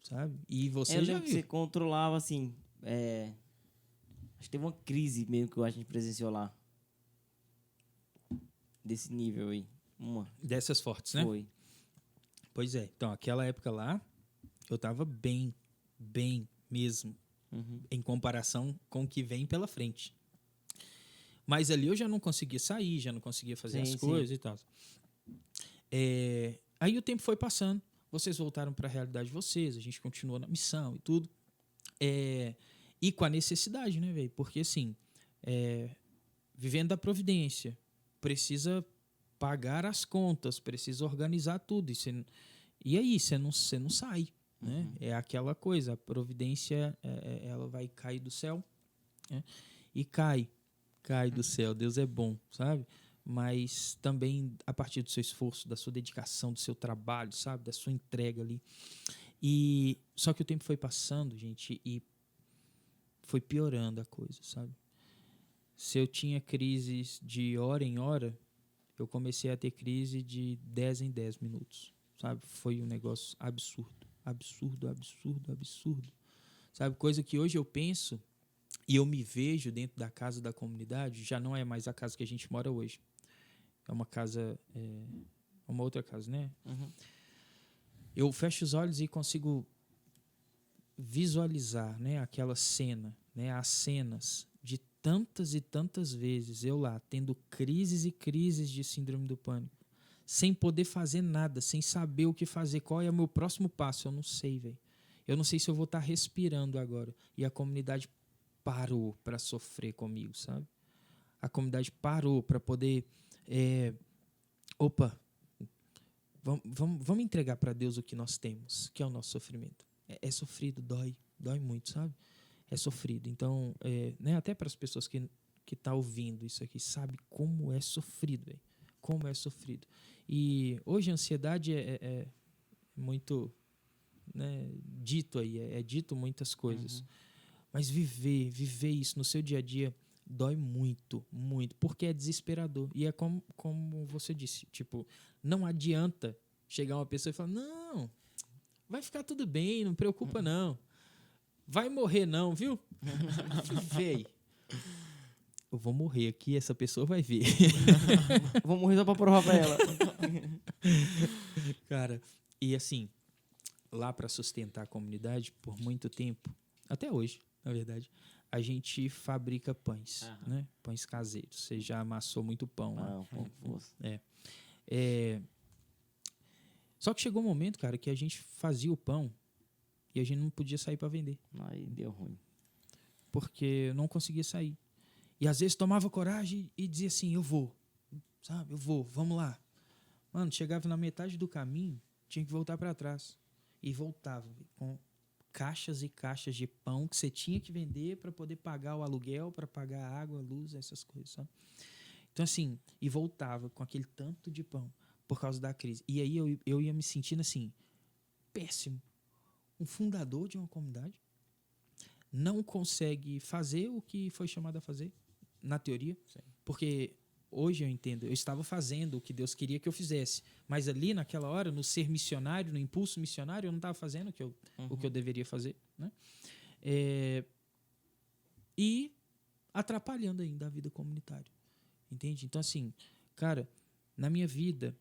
sabe? E você já lembro que viu. você controlava, assim... Acho que teve uma crise mesmo que a gente presenciou lá. Desse nível aí. Dessas fortes, né? Foi. Pois é. Então, aquela época lá, eu estava bem mesmo, em comparação com o que vem pela frente. Mas ali eu já não conseguia sair, já não conseguia fazer as coisas e tal. Aí o tempo foi passando, vocês voltaram para a realidade de vocês, a gente continuou na missão e tudo. E com a necessidade, né, velho? Porque, assim, vivendo da providência, precisa pagar as contas, precisa organizar tudo. E aí, você não sai, né? É aquela coisa, a providência, ela vai cair do céu, né? E cai do céu. Deus é bom, sabe? Mas também a partir do seu esforço, da sua dedicação, do seu trabalho, sabe? Da sua entrega ali. E só que o tempo foi passando, gente, e foi piorando a coisa, sabe? Se eu tinha crises de hora em hora, eu comecei a ter crise de 10 em 10 minutos, sabe? Foi um negócio absurdo. Sabe? Coisa que hoje eu penso e eu me vejo dentro da casa da comunidade, já não é mais a casa que a gente mora hoje. É uma casa, uma outra casa, né? Eu fecho os olhos e consigo visualizar, né, aquela cena, né, as cenas de tantas e tantas vezes eu lá tendo crises e crises de síndrome do pânico, sem poder fazer nada, sem saber o que fazer, qual é o meu próximo passo, eu não sei, velho. Eu não sei se eu vou estar respirando agora. E a comunidade parou para sofrer comigo, sabe? A comunidade parou para poder vamos entregar para Deus o que nós temos, que é o nosso sofrimento. É sofrido, dói muito, sabe? É sofrido. Então, né, até para as pessoas que estão ouvindo isso aqui, sabe como é sofrido, véio. Como é sofrido. E hoje a ansiedade é muito, né, dito aí, é dito muitas coisas. Mas viver isso no seu dia a dia dói muito, porque é desesperador. E é como você disse, tipo, não adianta chegar uma pessoa e falar, não, vai ficar tudo bem, não preocupa não. Vai morrer não, viu? Véi, eu vou morrer aqui, essa pessoa vai ver. Vou morrer só pra provar pra ela. Cara, e assim, lá para sustentar a comunidade por muito tempo, até hoje, na verdade, a gente fabrica pães, né? Pães caseiros. Você já amassou muito pão lá. Só que chegou um momento, cara, que a gente fazia o pão e a gente não podia sair para vender. Aí deu ruim. Porque eu não conseguia sair. E às vezes tomava coragem e dizia assim, eu vou, sabe? Eu vou, vamos lá. Mano, chegava na metade do caminho, tinha que voltar para trás. E voltava com caixas e caixas de pão que você tinha que vender para poder pagar o aluguel, para pagar a água, a luz, essas coisas, sabe? Então, assim, e voltava com aquele tanto de pão por causa da crise. E aí eu ia me sentindo, assim, péssimo. Um fundador de uma comunidade não consegue fazer o que foi chamado a fazer, na teoria. Sim. Porque hoje eu entendo, eu estava fazendo o que Deus queria que eu fizesse, mas ali naquela hora, no ser missionário, no impulso missionário, eu não estava fazendo o que eu deveria fazer, né? E atrapalhando ainda a vida comunitária, entende? Então, assim, cara, na minha vida,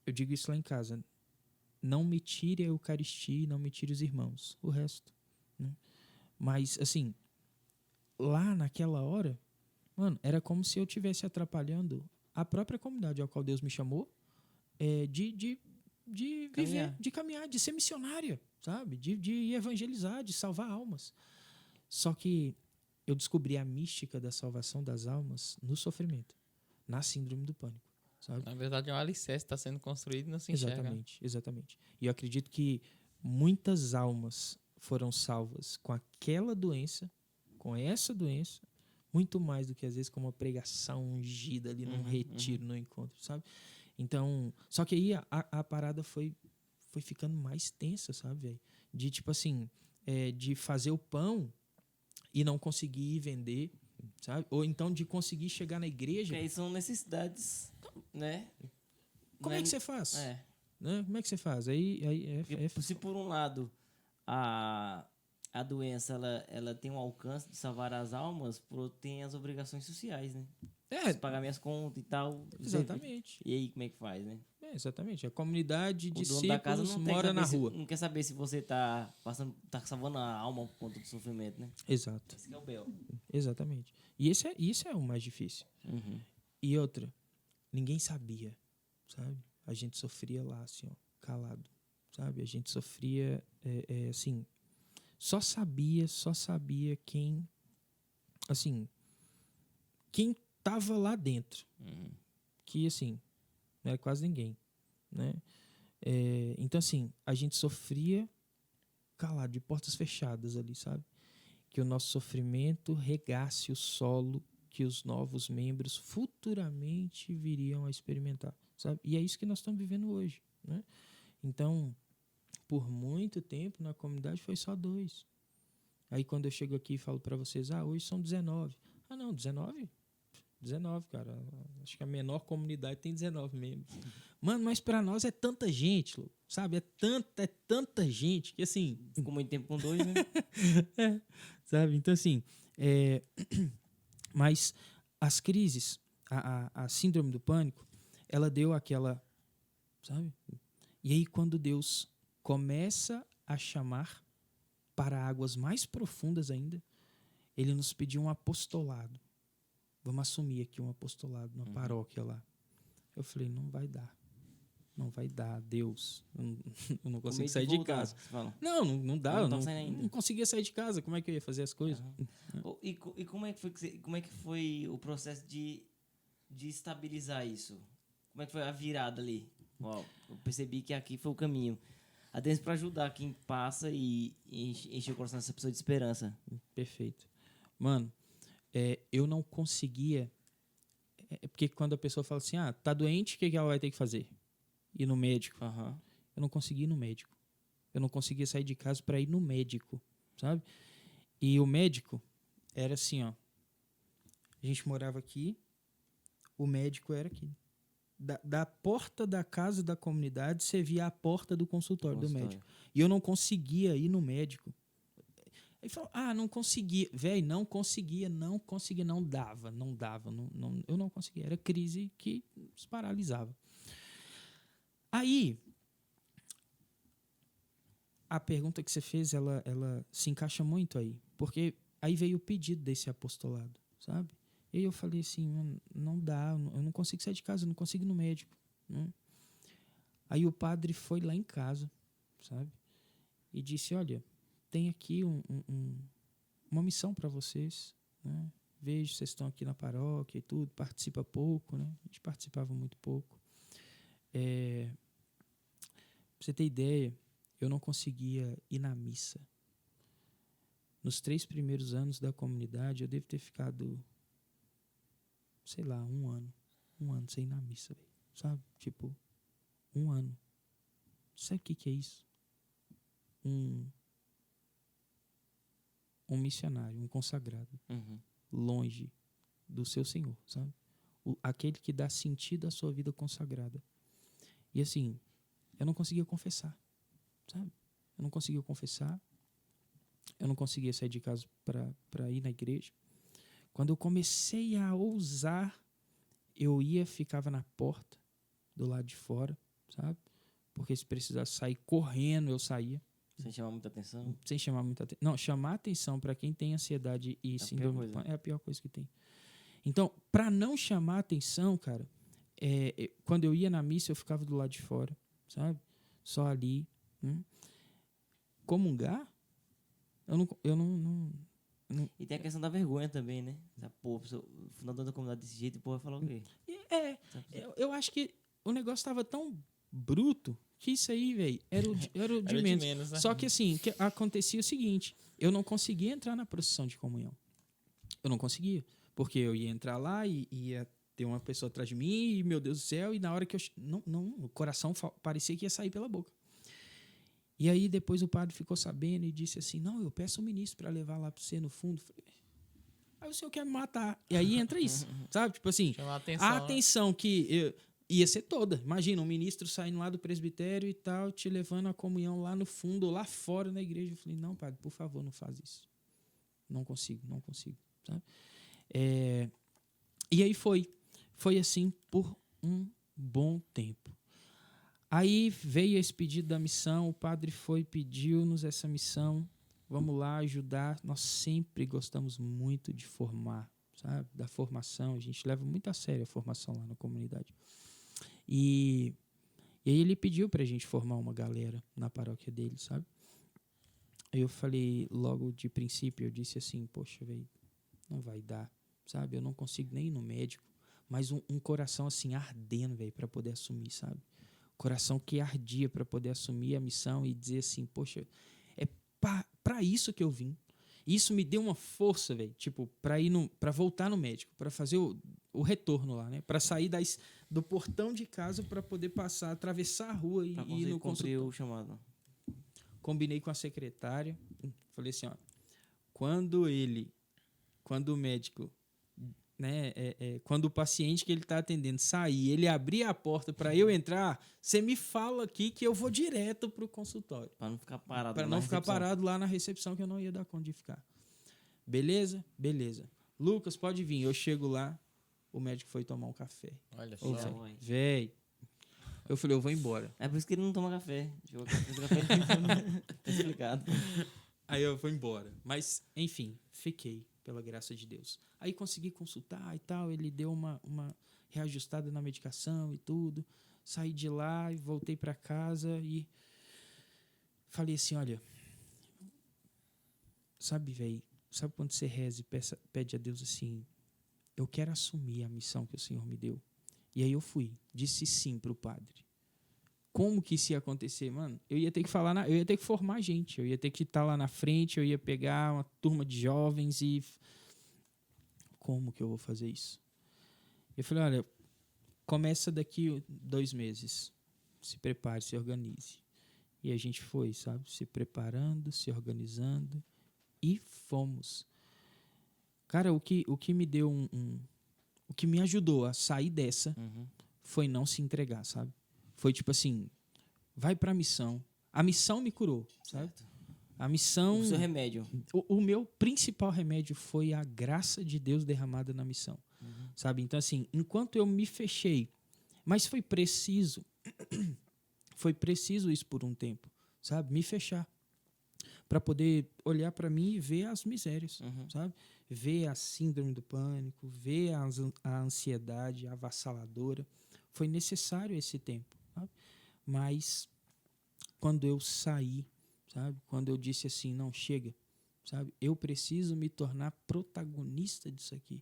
eu digo isso lá em casa, não me tire a Eucaristia, não me tire os irmãos, o resto, né? Mas, assim, lá naquela hora, mano, era como se eu estivesse atrapalhando a própria comunidade ao qual Deus me chamou de de viver, Caminhar. de caminhar, de ser missionária, sabe? De evangelizar, de salvar almas. Só que eu descobri a mística da salvação das almas no sofrimento, na síndrome do pânico, sabe? Na verdade, é um alicerce que está sendo construído e não se enxerga. Exatamente, exatamente. E eu acredito que muitas almas foram salvas com aquela doença, com essa doença, muito mais do que às vezes com uma pregação ungida ali num retiro, num encontro, sabe? Então, só que aí a parada foi ficando mais tensa, sabe, velho? De tipo assim, de fazer o pão e não conseguir vender, sabe? Ou então de conseguir chegar na igreja. Porque aí são necessidades, né? Como Não é que você faz? É. Né? Como é que você faz? Aí Porque se por um lado a doença ela tem um alcance de salvar as almas, por outro tem as obrigações sociais, né? Pagar minhas contas e tal. Exatamente. E aí, como é que faz, né? Exatamente. A comunidade de O dono da casa discípulos não mora na rua. não quer saber se você tá salvando a alma por conta do sofrimento, né? Exato. Esse que é o B.O. Exatamente. E isso é o mais difícil. Uhum. E outra, ninguém sabia, sabe? A gente sofria lá, assim, ó, calado, sabe? A gente sofria, assim, só sabia quem, assim, quem tava lá dentro. Que, assim, não era quase ninguém, né? Então, assim, a gente sofria calado, de portas fechadas ali, sabe? Que o nosso sofrimento regasse o solo que os novos membros futuramente viriam a experimentar, sabe? E é isso que nós estamos vivendo hoje, né? Então, por muito tempo na comunidade foi só 2. Aí quando eu chego aqui e falo para vocês, hoje são 19. Ah, não, 19? 19, cara. Acho que a menor comunidade tem 19 membros. Mano, mas para nós é tanta gente, louco, sabe? É tanta gente que, assim... Ficou muito tempo com 2, né? Sabe? Então, assim... Mas as crises, a síndrome do pânico, ela deu aquela... Sabe? E aí, quando Deus começa a chamar para águas mais profundas ainda, ele nos pediu um apostolado. Vamos assumir aqui um apostolado na paróquia lá. Eu falei, não vai dar. Não vai dar, Deus. Eu não consigo sair de casa. Não dá. Eu não conseguia sair de casa. Como é que eu ia fazer as coisas? E como é que foi o processo de estabilizar isso? Como é que foi a virada ali? Uau, eu percebi que aqui foi o caminho. Até para ajudar quem passa e encher o coração dessa pessoa de esperança. Perfeito. Mano, eu não conseguia... porque quando a pessoa fala assim, tá doente, o que ela vai ter que fazer? Ir no médico. Eu não conseguia ir no médico. Eu não conseguia sair de casa para ir no médico, sabe? E o médico era assim, ó. A gente morava aqui, o médico era aqui. Da porta da casa da comunidade, você via a porta do consultório do médico. E eu não conseguia ir no médico. Ele falou, não conseguia. Velho, não conseguia, não dava. Eu não conseguia. Era crise que nos paralisava. Aí, a pergunta que você fez, ela se encaixa muito aí. Porque aí veio o pedido desse apostolado, sabe? E aí eu falei assim, não dá, eu não consigo sair de casa, eu não consigo ir no médico. Né? Aí o padre foi lá em casa, sabe? E disse, olha, tem aqui uma missão para vocês, né? Vejo, vocês estão aqui na paróquia e tudo, participa pouco, né? A gente participava muito pouco. Pra você ter ideia, eu não conseguia ir na missa. Nos 3 primeiros anos da comunidade, eu devo ter ficado, sei lá, 1 ano. 1 ano sem ir na missa, véio, sabe? Tipo, 1 ano. Sabe o que é isso? Um missionário, um consagrado, longe do seu Senhor, sabe? Aquele que dá sentido à sua vida consagrada. E assim, eu não conseguia confessar, sabe? Eu não conseguia confessar, eu não conseguia sair de casa para ir na igreja. Quando eu comecei a ousar, eu ficava na porta, do lado de fora, sabe? Porque se precisasse sair correndo, eu saía. Sem chamar muita atenção? Sem chamar muita atenção. Não, chamar atenção para quem tem ansiedade e síndrome do pânico é a pior coisa que tem. Então, para não chamar atenção, cara, quando eu ia na missa, eu ficava do lado de fora, sabe? só ali. Comungar? Eu não. E tem a questão da vergonha também, né? Pô, o fundador da comunidade desse jeito, pô, vai falar o quê? Eu acho que o negócio tava tão bruto que isso aí, velho, era o de Era de menos. menos, né? Só que assim, que acontecia o seguinte, eu não conseguia entrar na procissão de comunhão. Eu não conseguia, porque eu ia entrar lá e ia ter uma pessoa atrás de mim e, meu Deus do céu, e na hora que eu... Não, o coração parecia que ia sair pela boca. E aí depois o padre ficou sabendo e disse assim, não, eu peço o ministro para levar lá para você no fundo. Aí o senhor quer me matar. E aí entra isso, sabe? Tipo assim, Chamar atenção, a atenção que ia ser toda. Imagina, um ministro saindo lá do presbitério e tal, te levando a comunhão lá no fundo, ou lá fora na igreja. Eu falei, não, padre, por favor, não faz isso. Não consigo. Sabe? E aí foi assim por um bom tempo. Aí veio esse pedido da missão, o padre pediu-nos essa missão, vamos lá ajudar. Nós sempre gostamos muito de formar, sabe? Da formação, a gente leva muito a sério a formação lá na comunidade. E aí ele pediu pra gente formar uma galera na paróquia dele, sabe? Aí eu falei, logo de princípio, eu disse assim, poxa, velho, não vai dar, sabe? Eu não consigo nem ir no médico, mas um coração assim ardendo, velho, para poder assumir, sabe? Coração que ardia para poder assumir a missão e dizer assim, poxa, é para isso que eu vim. Isso me deu uma força, velho, tipo, para voltar no médico, para fazer o retorno lá, né? Para sair do portão de casa para poder passar, atravessar a rua e ir no consultório. O chamado. Combinei com a secretária, falei assim, ó, quando o médico, né, quando o paciente que ele está atendendo sair, ele abrir a porta para eu entrar, você me fala aqui que eu vou direto pro consultório. Para não ficar parado Para não ficar parado lá na recepção, que eu não ia dar conta de ficar. Beleza? Lucas, pode vir. Eu chego lá, o médico foi tomar um café. Olha só. Véi. Eu falei, eu vou embora. É por isso que ele não toma café. Chegou café tá explicado. Aí eu fui embora. Mas, enfim, fiquei, pela graça de Deus. Aí consegui consultar e tal, ele deu uma reajustada na medicação e tudo. Saí de lá e voltei para casa e falei assim, olha, sabe, velho, sabe quando você reza e pede a Deus assim, eu quero assumir a missão que o Senhor me deu. E aí eu fui, disse sim pro padre. Como que isso ia acontecer, mano? Eu ia ter que eu ia ter que formar gente, eu ia ter que estar lá na frente, eu ia pegar uma turma de jovens e... Como que eu vou fazer isso? Eu falei, olha, começa daqui 2 meses, se prepare, se organize. E a gente foi, sabe, se preparando, se organizando e fomos. Cara, o que me deu o que me ajudou a sair dessa foi não se entregar, sabe? Foi tipo assim, vai pra missão. A missão me curou, sabe? A missão... O seu remédio. O meu principal remédio foi a graça de Deus derramada na missão, sabe? Então, assim, enquanto eu me fechei, mas foi preciso isso por um tempo, sabe? Me fechar para poder olhar para mim e ver as misérias, sabe? Ver a síndrome do pânico, ver a ansiedade avassaladora. Foi necessário esse tempo, sabe? Mas quando eu saí, sabe? Quando eu disse assim, não, chega, sabe? Eu preciso me tornar protagonista disso aqui.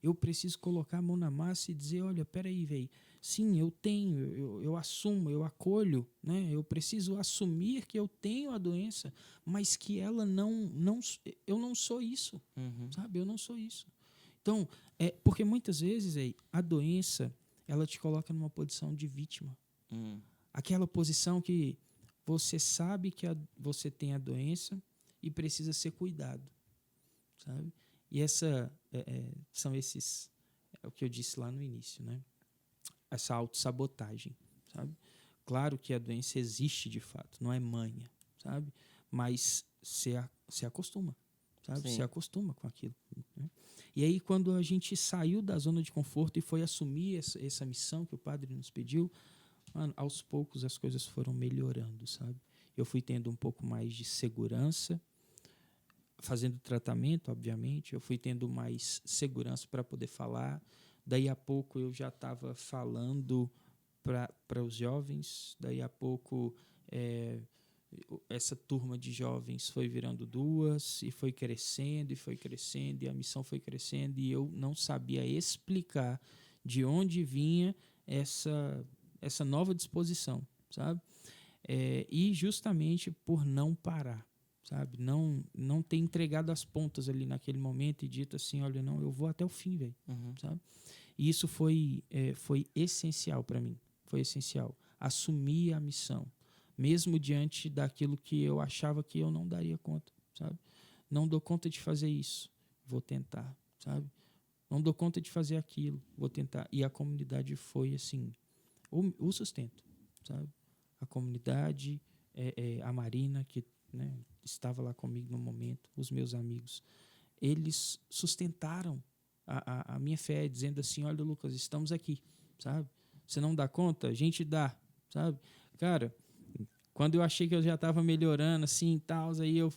Eu preciso colocar a mão na massa e dizer, olha, peraí, velho, sim, eu tenho, eu assumo, eu acolho, né? Eu preciso assumir que eu tenho a doença, mas que ela eu não sou isso, sabe? Eu não sou isso. Então, porque muitas vezes, véio, a doença, ela te coloca numa posição de vítima. Aquela posição que você sabe que você tem a doença e precisa ser cuidado, sabe? E são esses, é o que eu disse lá no início, né? Essa autossabotagem, sabe? Claro que a doença existe de fato, não é manha, sabe? Mas se acostuma, sabe? Sim. Se acostuma com aquilo, né? E aí, quando a gente saiu da zona de conforto e foi assumir essa missão que o padre nos pediu, mano, aos poucos as coisas foram melhorando, sabe? Eu fui tendo um pouco mais de segurança, fazendo tratamento, obviamente, eu fui tendo mais segurança para poder falar. Daí a pouco eu já estava falando para os jovens, daí a pouco essa turma de jovens foi virando 2 e foi crescendo, e a missão foi crescendo, e eu não sabia explicar de onde vinha essa nova disposição, sabe? E justamente por não parar, sabe? Não ter entregado as pontas ali naquele momento e dito assim, olha, não, eu vou até o fim, velho, sabe? E isso foi essencial para mim, foi essencial. Assumir a missão, mesmo diante daquilo que eu achava que eu não daria conta, sabe? Não dou conta de fazer isso, vou tentar, sabe? Não dou conta de fazer aquilo, vou tentar. E a comunidade foi, assim, o sustento, sabe? A comunidade, a Marina, que, né, estava lá comigo no momento, os meus amigos, eles sustentaram a minha fé, dizendo assim, olha, Lucas, estamos aqui, sabe? Você não dá conta? A gente dá, sabe? Cara, quando eu achei que eu já estava melhorando, assim, e tal, aí eu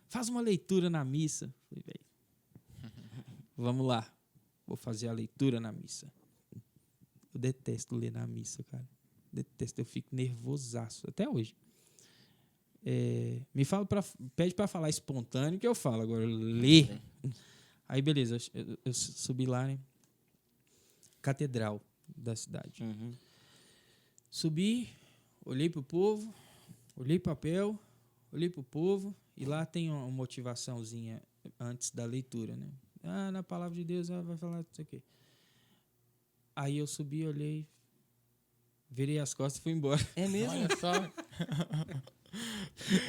faz uma leitura na missa. Falei, velho, vamos lá, vou fazer a leitura na missa. Eu detesto ler na missa, cara. Detesto, eu fico nervosaço, até hoje. Pede para falar espontâneo que eu falo, agora ler. Aí, beleza, eu subi lá, né? Catedral da cidade. Subi, olhei pro povo, olhei papel, olhei pro povo, e lá tem uma motivaçãozinha antes da leitura, né? Na palavra de Deus vai falar isso aqui. Aí eu subi, olhei, virei as costas e fui embora. É mesmo? Olha só.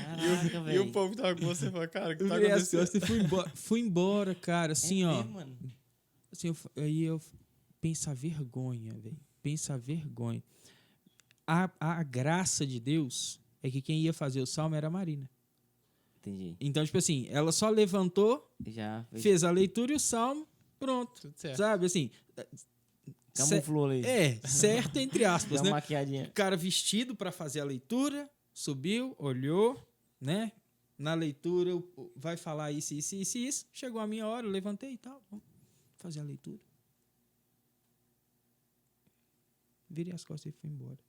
Caraca, velho. E o povo que tava com você falou, cara, o que Eu tá virei as acontecendo? costas e fui embora. Fui embora, cara, assim, ó. Mesmo, mano? Assim, aí eu penso a vergonha, velho. Pensa a vergonha. A graça de Deus é que quem ia fazer o salmo era a Marina. Entendi. Então, tipo assim, ela só levantou, Já fez a leitura e o salmo, pronto. Tudo certo. Sabe, assim... Camuflou ali. Certo, entre aspas, Deu uma né? maquiadinha. O cara vestido para fazer a leitura, subiu, olhou, né? Na leitura, vai falar isso. Chegou a minha hora, eu levantei e tal. Vamos fazer a leitura. Virei as costas e fui embora.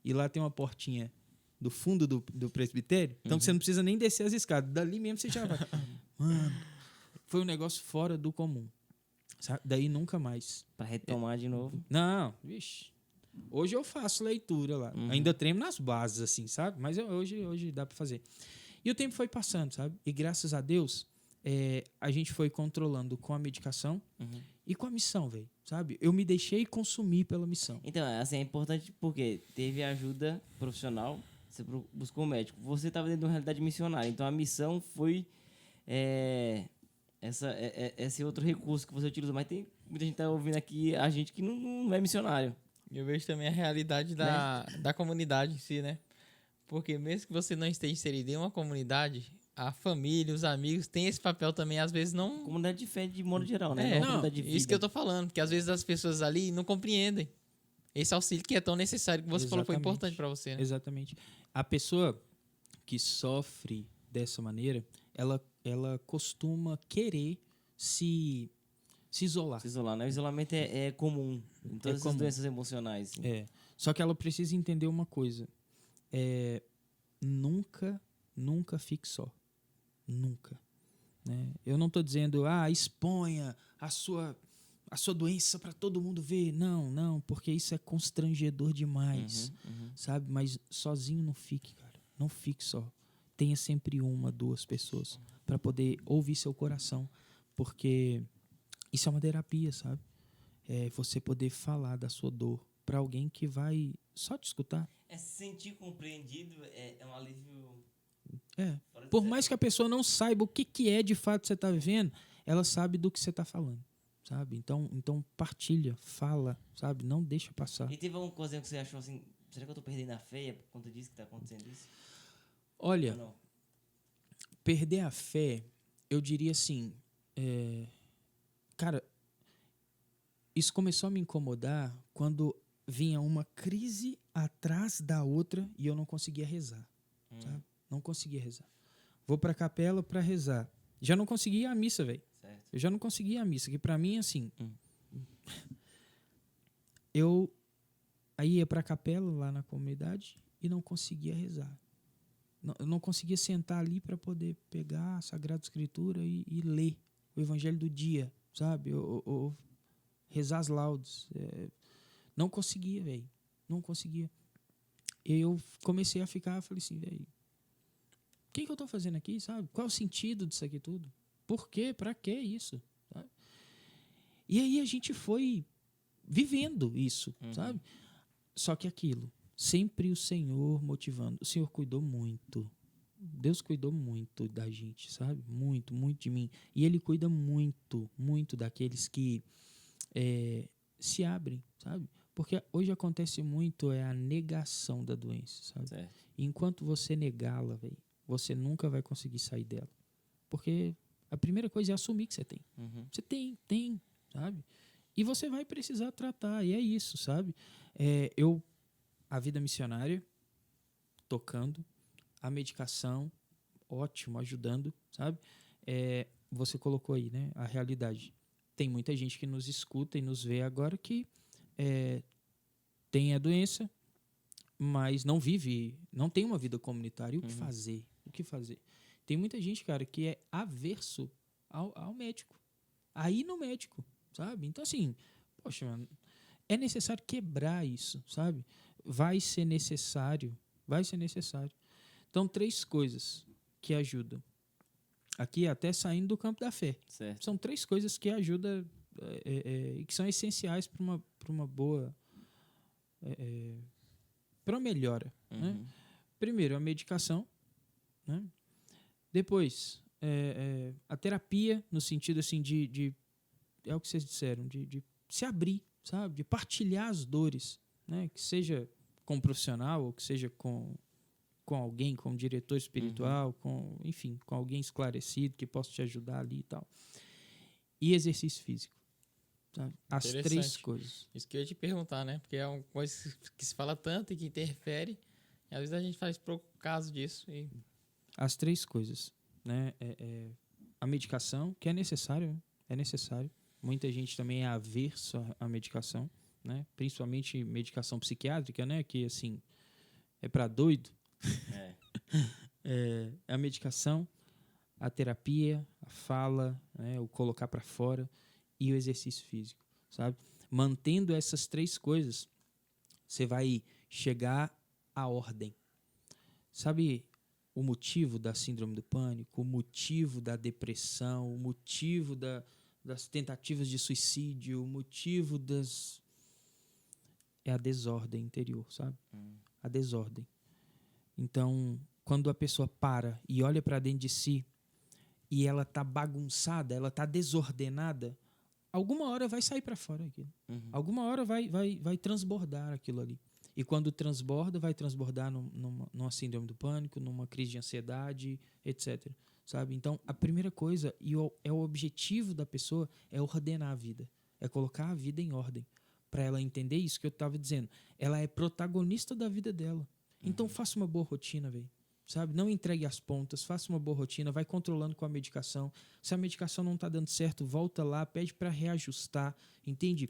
E lá tem uma portinha do fundo do presbitério, então você não precisa nem descer as escadas. Dali mesmo você já vai. Mano, foi um negócio fora do comum. Sabe? Daí nunca mais. Pra retomar de novo. Não, vixe. Hoje eu faço leitura lá. Ainda tremo nas bases, assim, sabe? Mas hoje dá pra fazer. E o tempo foi passando, sabe? E graças a Deus, a gente foi controlando com a medicação e com a missão, velho. Sabe? Eu me deixei consumir pela missão. Então, assim, é importante porque teve ajuda profissional, você buscou um médico. Você estava dentro de uma realidade missionária. Então, a missão foi esse outro recurso que você utilizou. Mas tem muita gente que tá ouvindo aqui, a gente que não é missionário. Eu vejo também a realidade da comunidade em si, né? Porque mesmo que você não esteja inserido em uma comunidade, a família, os amigos têm esse papel também, às vezes não... Comunidade de fé de modo geral, né? Não, comunidade de vida. Isso que eu tô falando, porque às vezes as pessoas ali não compreendem esse auxílio que é tão necessário, que você falou foi importante para você, né? Exatamente. A pessoa que sofre dessa maneira, ela costuma querer se isolar. Se isolar, né? O isolamento é comum em todas as doenças emocionais. Assim. Só que ela precisa entender uma coisa. Nunca fique só. Nunca. Né? Eu não estou dizendo, exponha a sua doença para todo mundo ver. Não, porque isso é constrangedor demais. Sabe? Mas sozinho não fique, cara. Não fique só. Tenha sempre 1, 2 pessoas para poder ouvir seu coração. Porque isso é uma terapia, sabe? É você poder falar da sua dor para alguém que vai só te escutar. Se sentir compreendido é um alívio. Por mais que a pessoa não saiba o que é de fato que você está vivendo, ela sabe do que você está falando, sabe? Então partilha, fala, sabe? Não deixa passar. E teve alguma coisa que você achou assim, será que eu estou perdendo a fé por conta disso que está acontecendo isso? Olha, perder a fé, eu diria assim, cara, isso começou a me incomodar quando vinha uma crise atrás da outra e eu não conseguia rezar, sabe? Não conseguia rezar. Vou pra capela pra rezar. Já não conseguia a missa, velho. Eu já não conseguia a missa, que pra mim, assim... Eu aí ia pra capela lá na comunidade e não conseguia rezar. Eu não conseguia sentar ali para poder pegar a Sagrada Escritura e ler o Evangelho do dia, sabe? Ou rezar as laudes. Não conseguia, velho. Não conseguia. E eu comecei a ficar, falei assim, velho, o que eu tô fazendo aqui, sabe? Qual é o sentido disso aqui tudo? Por quê? Pra que isso? Sabe? E aí a gente foi vivendo isso, sabe? Só que aquilo, sempre o Senhor motivando. O Senhor cuidou muito. Deus cuidou muito da gente, sabe? Muito, muito de mim. E Ele cuida muito, muito daqueles que se abrem, sabe? Porque hoje acontece muito a negação da doença, sabe? Certo. E enquanto você negá-la, velho, você nunca vai conseguir sair dela. Porque a primeira coisa é assumir que você tem. Você tem, sabe? E você vai precisar tratar, e é isso, sabe? A vida missionária, tocando, a medicação, ótimo, ajudando, sabe? Você colocou aí, né? A realidade. Tem muita gente que nos escuta e nos vê agora que tem a doença, mas não vive, não tem uma vida comunitária. E o que fazer? O que fazer? Tem muita gente, cara, que é averso ao médico. Aí no médico, sabe? Então, assim, poxa, mano, é necessário quebrar isso, sabe? Vai ser necessário. Então, 3 coisas que ajudam. Aqui, até saindo do campo da fé. Certo. São 3 coisas que ajudam e que são essenciais para uma boa... para uma melhora. Né? Primeiro, a medicação. Né? Depois, a terapia, no sentido assim de é o que vocês disseram, de se abrir, sabe? De partilhar as dores, né? Que seja com um profissional ou que seja com alguém, com um diretor espiritual, enfim, com alguém esclarecido que possa te ajudar ali e tal. E exercício físico. Sabe? As 3 coisas. Isso que eu ia te perguntar, né? Porque é uma coisa que se fala tanto e que interfere, e às vezes a gente faz pouco caso disso. As 3 coisas, né? A medicação, que é necessário, Muita gente também é averso à medicação, né? Principalmente medicação psiquiátrica, né? Que, assim, é para doido. A medicação, a terapia, a fala, né? O colocar para fora e o exercício físico, sabe? Mantendo essas 3 coisas, você vai chegar à ordem. Sabe o motivo da síndrome do pânico, o motivo da depressão, o motivo das tentativas de suicídio, o motivo é a desordem interior, sabe? A desordem. Então, quando a pessoa para e olha para dentro de si e ela tá bagunçada, ela tá desordenada, alguma hora vai sair para fora aquilo. Alguma hora vai transbordar aquilo ali. E quando transborda, vai transbordar numa síndrome do pânico, numa crise de ansiedade, etc. Sabe? Então, a primeira coisa, e o objetivo da pessoa, é ordenar a vida. É colocar a vida em ordem. Para ela entender isso que eu estava dizendo. Ela é protagonista da vida dela. Então, faça uma boa rotina, velho. Sabe? Não entregue as pontas, faça uma boa rotina, vai controlando com a medicação. Se a medicação não está dando certo, volta lá, pede para reajustar, entende?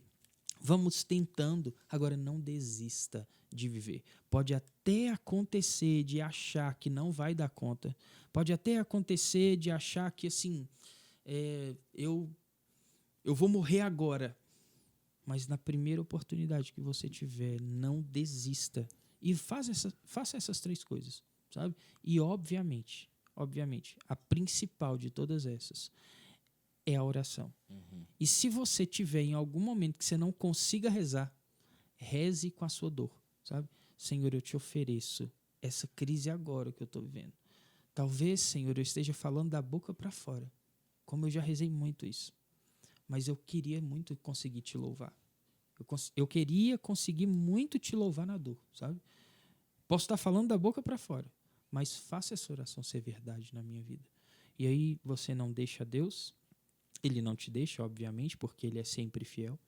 Vamos tentando. Agora, não desista de viver. Pode até acontecer de achar que não vai dar conta. Pode até acontecer de achar que, assim, eu vou morrer agora. Mas na primeira oportunidade que você tiver, não desista. E faça essas 3 coisas, sabe? E, obviamente, a principal de todas essas é a oração. E se você tiver em algum momento que você não consiga rezar, reze com a sua dor, sabe? Senhor, eu te ofereço essa crise agora que eu estou vivendo. Talvez, Senhor, eu esteja falando da boca para fora, como eu já rezei muito isso. Mas eu queria muito conseguir te louvar. Eu queria conseguir muito te louvar na dor, sabe? Posso estar falando da boca para fora, mas faça essa oração ser verdade na minha vida. E aí você não deixa Deus, Ele não te deixa, obviamente, porque Ele é sempre fiel.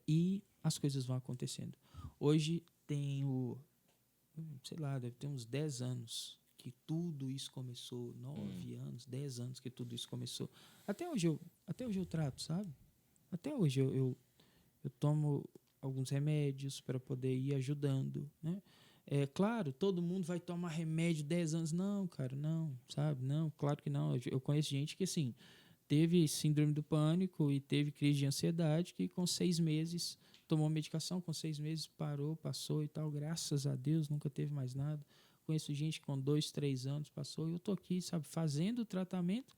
E as coisas vão acontecendo. Hoje tenho, sei lá, deve ter uns 10 anos que tudo isso começou. 9 anos, 10 anos que tudo isso começou. Até hoje eu trato, sabe? Até hoje eu tomo alguns remédios para poder ir ajudando, né? Claro, todo mundo vai tomar remédio 10 anos. Não, cara, não, sabe? Não, claro que não. Eu conheço gente que, assim, teve síndrome do pânico e teve crise de ansiedade que com 6 meses tomou medicação, com 6 meses parou, passou e tal. Graças a Deus, nunca teve mais nada. Conheço gente que com 2, 3 anos passou. E eu tô aqui, sabe, fazendo o tratamento.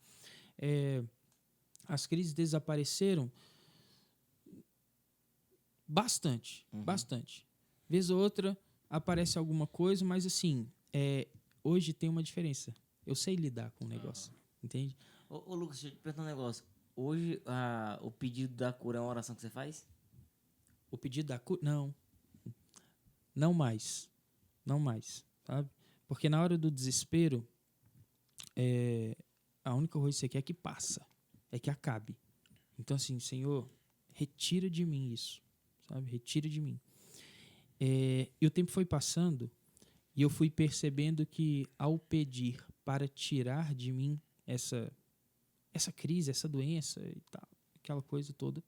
As crises desapareceram bastante, bastante. Vez ou outra aparece alguma coisa, mas assim, hoje tem uma diferença. Eu sei lidar com o negócio, entende? Ô, Lucas, deixa eu te perguntar um negócio. Hoje, o pedido da cura é uma oração que você faz? O pedido da cura, não. Não mais. Não mais, sabe? Porque na hora do desespero, a única coisa que você quer é que passa, é que acabe. Então assim, Senhor, retira de mim isso, sabe? Retira de mim. E o tempo foi passando e eu fui percebendo que ao pedir para tirar de mim essa crise, essa doença e tal, aquela coisa toda,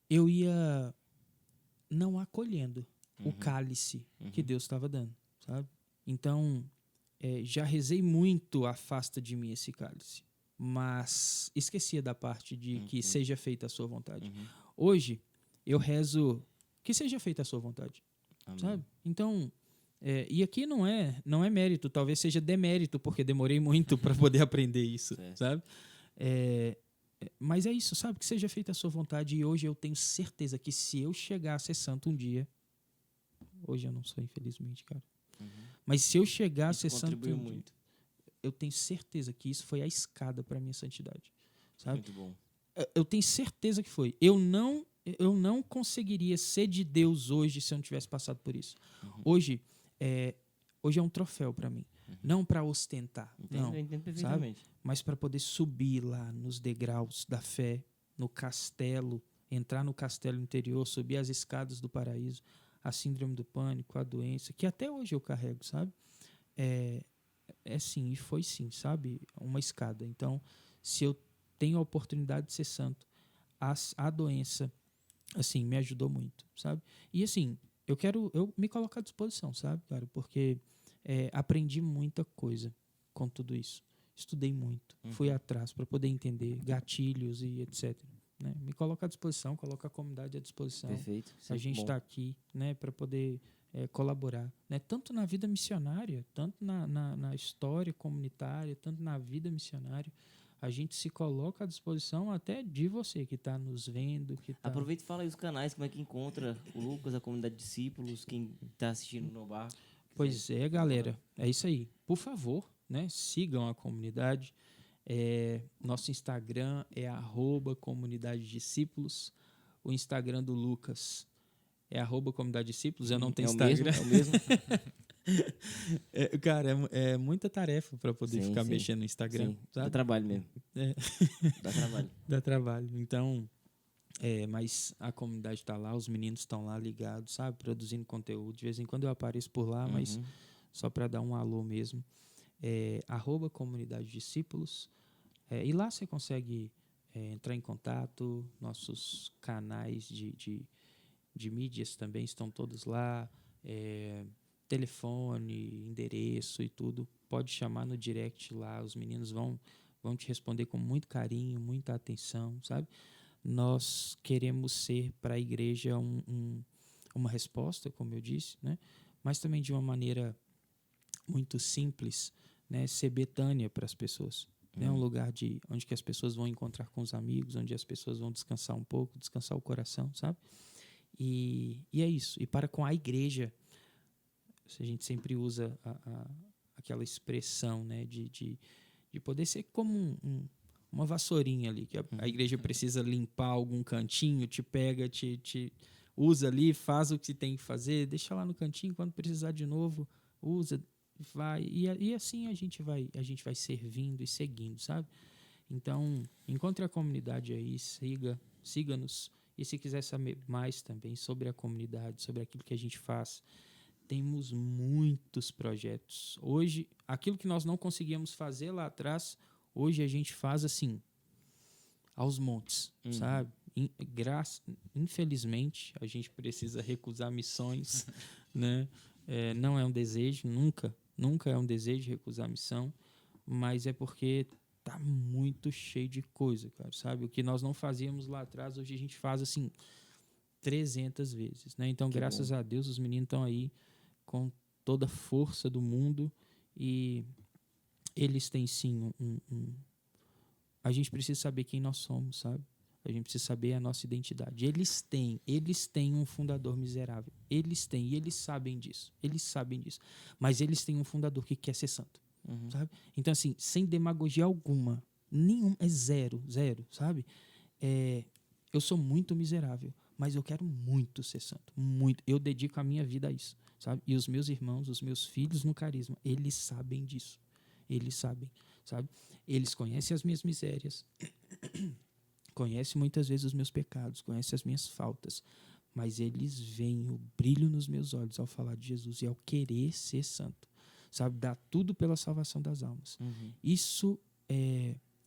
eu ia não acolhendo o cálice que Deus estava dando, sabe? Então, já rezei muito, afasta de mim esse cálice, mas esquecia da parte de que seja feita a sua vontade. Hoje, eu rezo que seja feita a sua vontade, sabe? Então, e aqui não é mérito, talvez seja demérito, porque demorei muito para poder aprender isso, sabe? Mas é isso, sabe? Que seja feita a sua vontade. E hoje eu tenho certeza que se eu chegar a ser santo um dia, hoje eu não sou, infelizmente, cara, mas se eu chegar a ser santo um dia, eu tenho certeza que isso foi a escada para minha santidade, sabe? Muito bom. Eu tenho certeza que foi. Eu não conseguiria ser de Deus hoje se eu não tivesse passado por isso. Hoje é um troféu para mim. Não para ostentar, não, Eu entendo perfeitamente. sabe? Mas para poder subir lá nos degraus da fé, no castelo, entrar no castelo interior, subir as escadas do paraíso, a síndrome do pânico, a doença, que até hoje eu carrego, sabe? Sim, e foi sim, sabe? Uma escada. Então, se eu tenho a oportunidade de ser santo, a doença, assim, me ajudou muito, sabe? E assim, eu me coloco à disposição, sabe, cara? Porque aprendi muita coisa com tudo isso. Estudei muito, fui atrás para poder entender gatilhos e etc. Né? Me coloco à disposição, coloco a comunidade à disposição. Perfeito. A gente está aqui, né, para poder colaborar, né? Tanto na vida missionária, tanto na história comunitária, tanto na vida missionária. A gente se coloca à disposição até de você que está nos vendo. Aproveita e fala aí os canais, como é que encontra o Lucas, a comunidade de discípulos, quem está assistindo no bar. Pois galera, é isso aí. Por favor, né, sigam a comunidade. Nosso Instagram é @comunidadediscípulos. O Instagram do Lucas é @comunidadediscípulos. Eu não tenho Instagram. É o mesmo. Cara, é muita tarefa para poder ficar mexendo no Instagram. Sim. Sabe? Dá trabalho mesmo. Dá trabalho. Dá trabalho. Então, mas a comunidade está lá, os meninos estão lá ligados, sabe? Produzindo conteúdo. De vez em quando eu apareço por lá, mas só para dar um alô mesmo. @comunidadediscípulos. E lá você consegue entrar em contato. Nossos canais de mídias também estão todos lá. Telefone, endereço e tudo. Pode chamar no direct lá. Os meninos vão te responder com muito carinho, muita atenção, sabe? Nós queremos ser para a igreja uma resposta, como eu disse, né? Mas também de uma maneira muito simples, né? Ser Betânia para as pessoas. Né? Um lugar onde que as pessoas vão encontrar com os amigos, onde as pessoas vão descansar um pouco, descansar o coração, sabe? E é isso. E para com a igreja, a gente sempre usa aquela expressão, né? De poder ser como uma vassourinha ali, que a igreja precisa limpar algum cantinho, te pega, te usa ali, faz o que tem que fazer, deixa lá no cantinho, quando precisar de novo, usa, vai. E assim a gente vai servindo e seguindo, sabe? Então, encontre a comunidade aí, siga-nos. E se quiser saber mais também sobre a comunidade, sobre aquilo que a gente faz, temos muitos projetos. Hoje, aquilo que nós não conseguíamos fazer lá atrás, hoje a gente faz assim, aos montes, sabe? Infelizmente, a gente precisa recusar missões, né? Não é um desejo, nunca é um desejo recusar a missão, mas é porque tá muito cheio de coisa, cara, sabe? O que nós não fazíamos lá atrás, hoje a gente faz assim 300 vezes, né? Então, Que graças bom. a Deus, os meninos estão aí com toda a força do mundo e eles têm sim a gente precisa saber quem nós somos, sabe? A gente precisa saber a nossa identidade. Eles têm um fundador miserável. Eles têm, e eles sabem disso. Eles sabem disso. Mas eles têm um fundador que quer ser santo, sabe? Então, assim, sem demagogia alguma, nenhum, é zero, sabe? Eu sou muito miserável, mas eu quero muito ser santo, muito. Eu dedico a minha vida a isso, sabe? E os meus irmãos, os meus filhos no carisma, eles sabem disso. Eles sabem, sabe? Eles conhecem as minhas misérias, conhecem muitas vezes os meus pecados, conhecem as minhas faltas, mas eles veem o brilho nos meus olhos ao falar de Jesus e ao querer ser santo, sabe? Dar tudo pela salvação das almas. Isso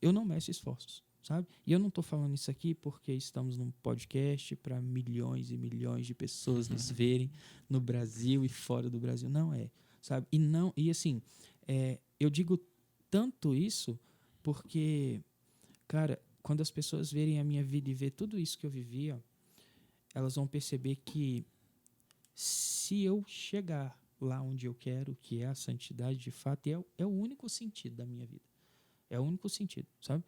eu não meço esforços, sabe? E eu não estou falando isso aqui porque estamos num podcast para milhões e milhões de pessoas nos verem no Brasil e fora do Brasil. Não é, sabe? E assim, eu digo tanto isso porque, cara, quando as pessoas verem a minha vida e ver tudo isso que eu vivia, elas vão perceber que se eu chegar lá onde eu quero, que é a santidade de fato, é o único sentido da minha vida. É o único sentido, sabe?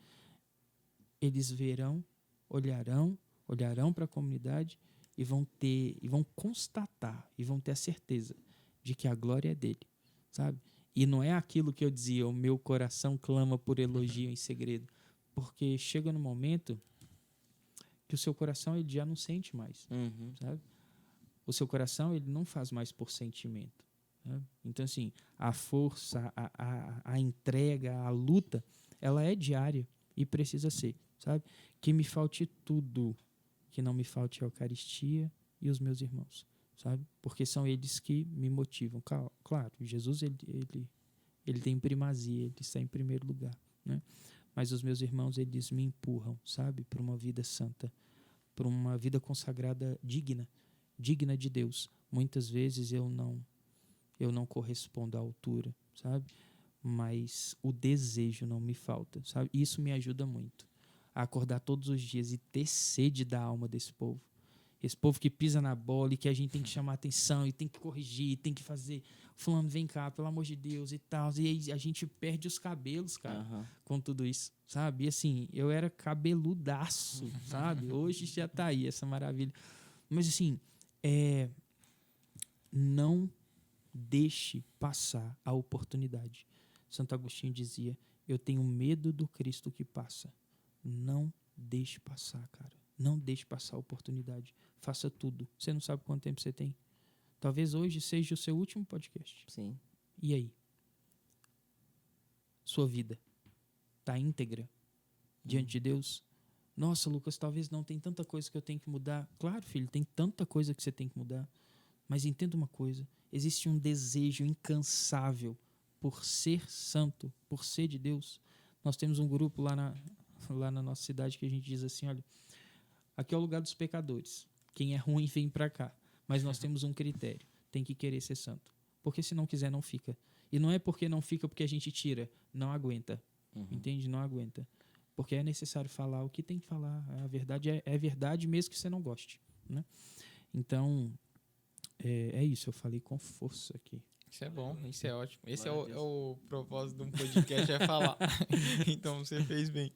Eles verão, olharão para a comunidade e vão constatar, e vão ter a certeza de que a glória é dele, sabe? E não é aquilo que eu dizia, o meu coração clama por elogio em segredo, porque chega no momento que o seu coração ele já não sente mais, sabe? O seu coração ele não faz mais por sentimento, sabe? Então, assim, a força, a entrega, a luta, ela é diária e precisa ser, sabe? Que me falte tudo, que não me falte a Eucaristia e os meus irmãos, sabe? Porque são eles que me motivam. Claro, Jesus ele tem primazia, ele está em primeiro lugar, né? Mas os meus irmãos, eles me empurram, sabe? Para uma vida santa, para uma vida consagrada digna de Deus. Muitas vezes eu não correspondo à altura, sabe? Mas o desejo não me falta, sabe? Isso me ajuda muito a acordar todos os dias e ter sede da alma desse povo. Esse povo que pisa na bola e que a gente tem que chamar atenção e tem que corrigir, tem que fazer. Fulano, vem cá, pelo amor de Deus e tal. E aí a gente perde os cabelos, cara, com tudo isso, sabe? E assim, eu era cabeludaço, sabe? Hoje já tá aí essa maravilha. Mas assim, não deixe passar a oportunidade. Santo Agostinho dizia, eu tenho medo do Cristo que passa. Não deixe passar, cara. Não deixe passar a oportunidade. Faça tudo. Você não sabe quanto tempo você tem. Talvez hoje seja o seu último podcast. Sim. E aí? Sua vida está íntegra diante de Deus? Nossa, Lucas, talvez não tem tanta coisa que eu tenho que mudar. Claro, filho, tem tanta coisa que você tem que mudar. Mas entenda uma coisa. Existe um desejo incansável por ser santo, por ser de Deus. Nós temos um grupo lá na nossa cidade que a gente diz assim, olha, aqui é o lugar dos pecadores. Quem é ruim vem para cá. Mas nós temos um critério. Tem que querer ser santo. Porque se não quiser, não fica. E não é porque não fica porque a gente tira. Não aguenta. Entende? Não aguenta. Porque é necessário falar o que tem que falar. A verdade é verdade mesmo que você não goste, né? Então, é isso. Eu falei com força aqui. Isso é bom, isso é ótimo. Esse é o propósito de um podcast, é falar. Então você fez bem.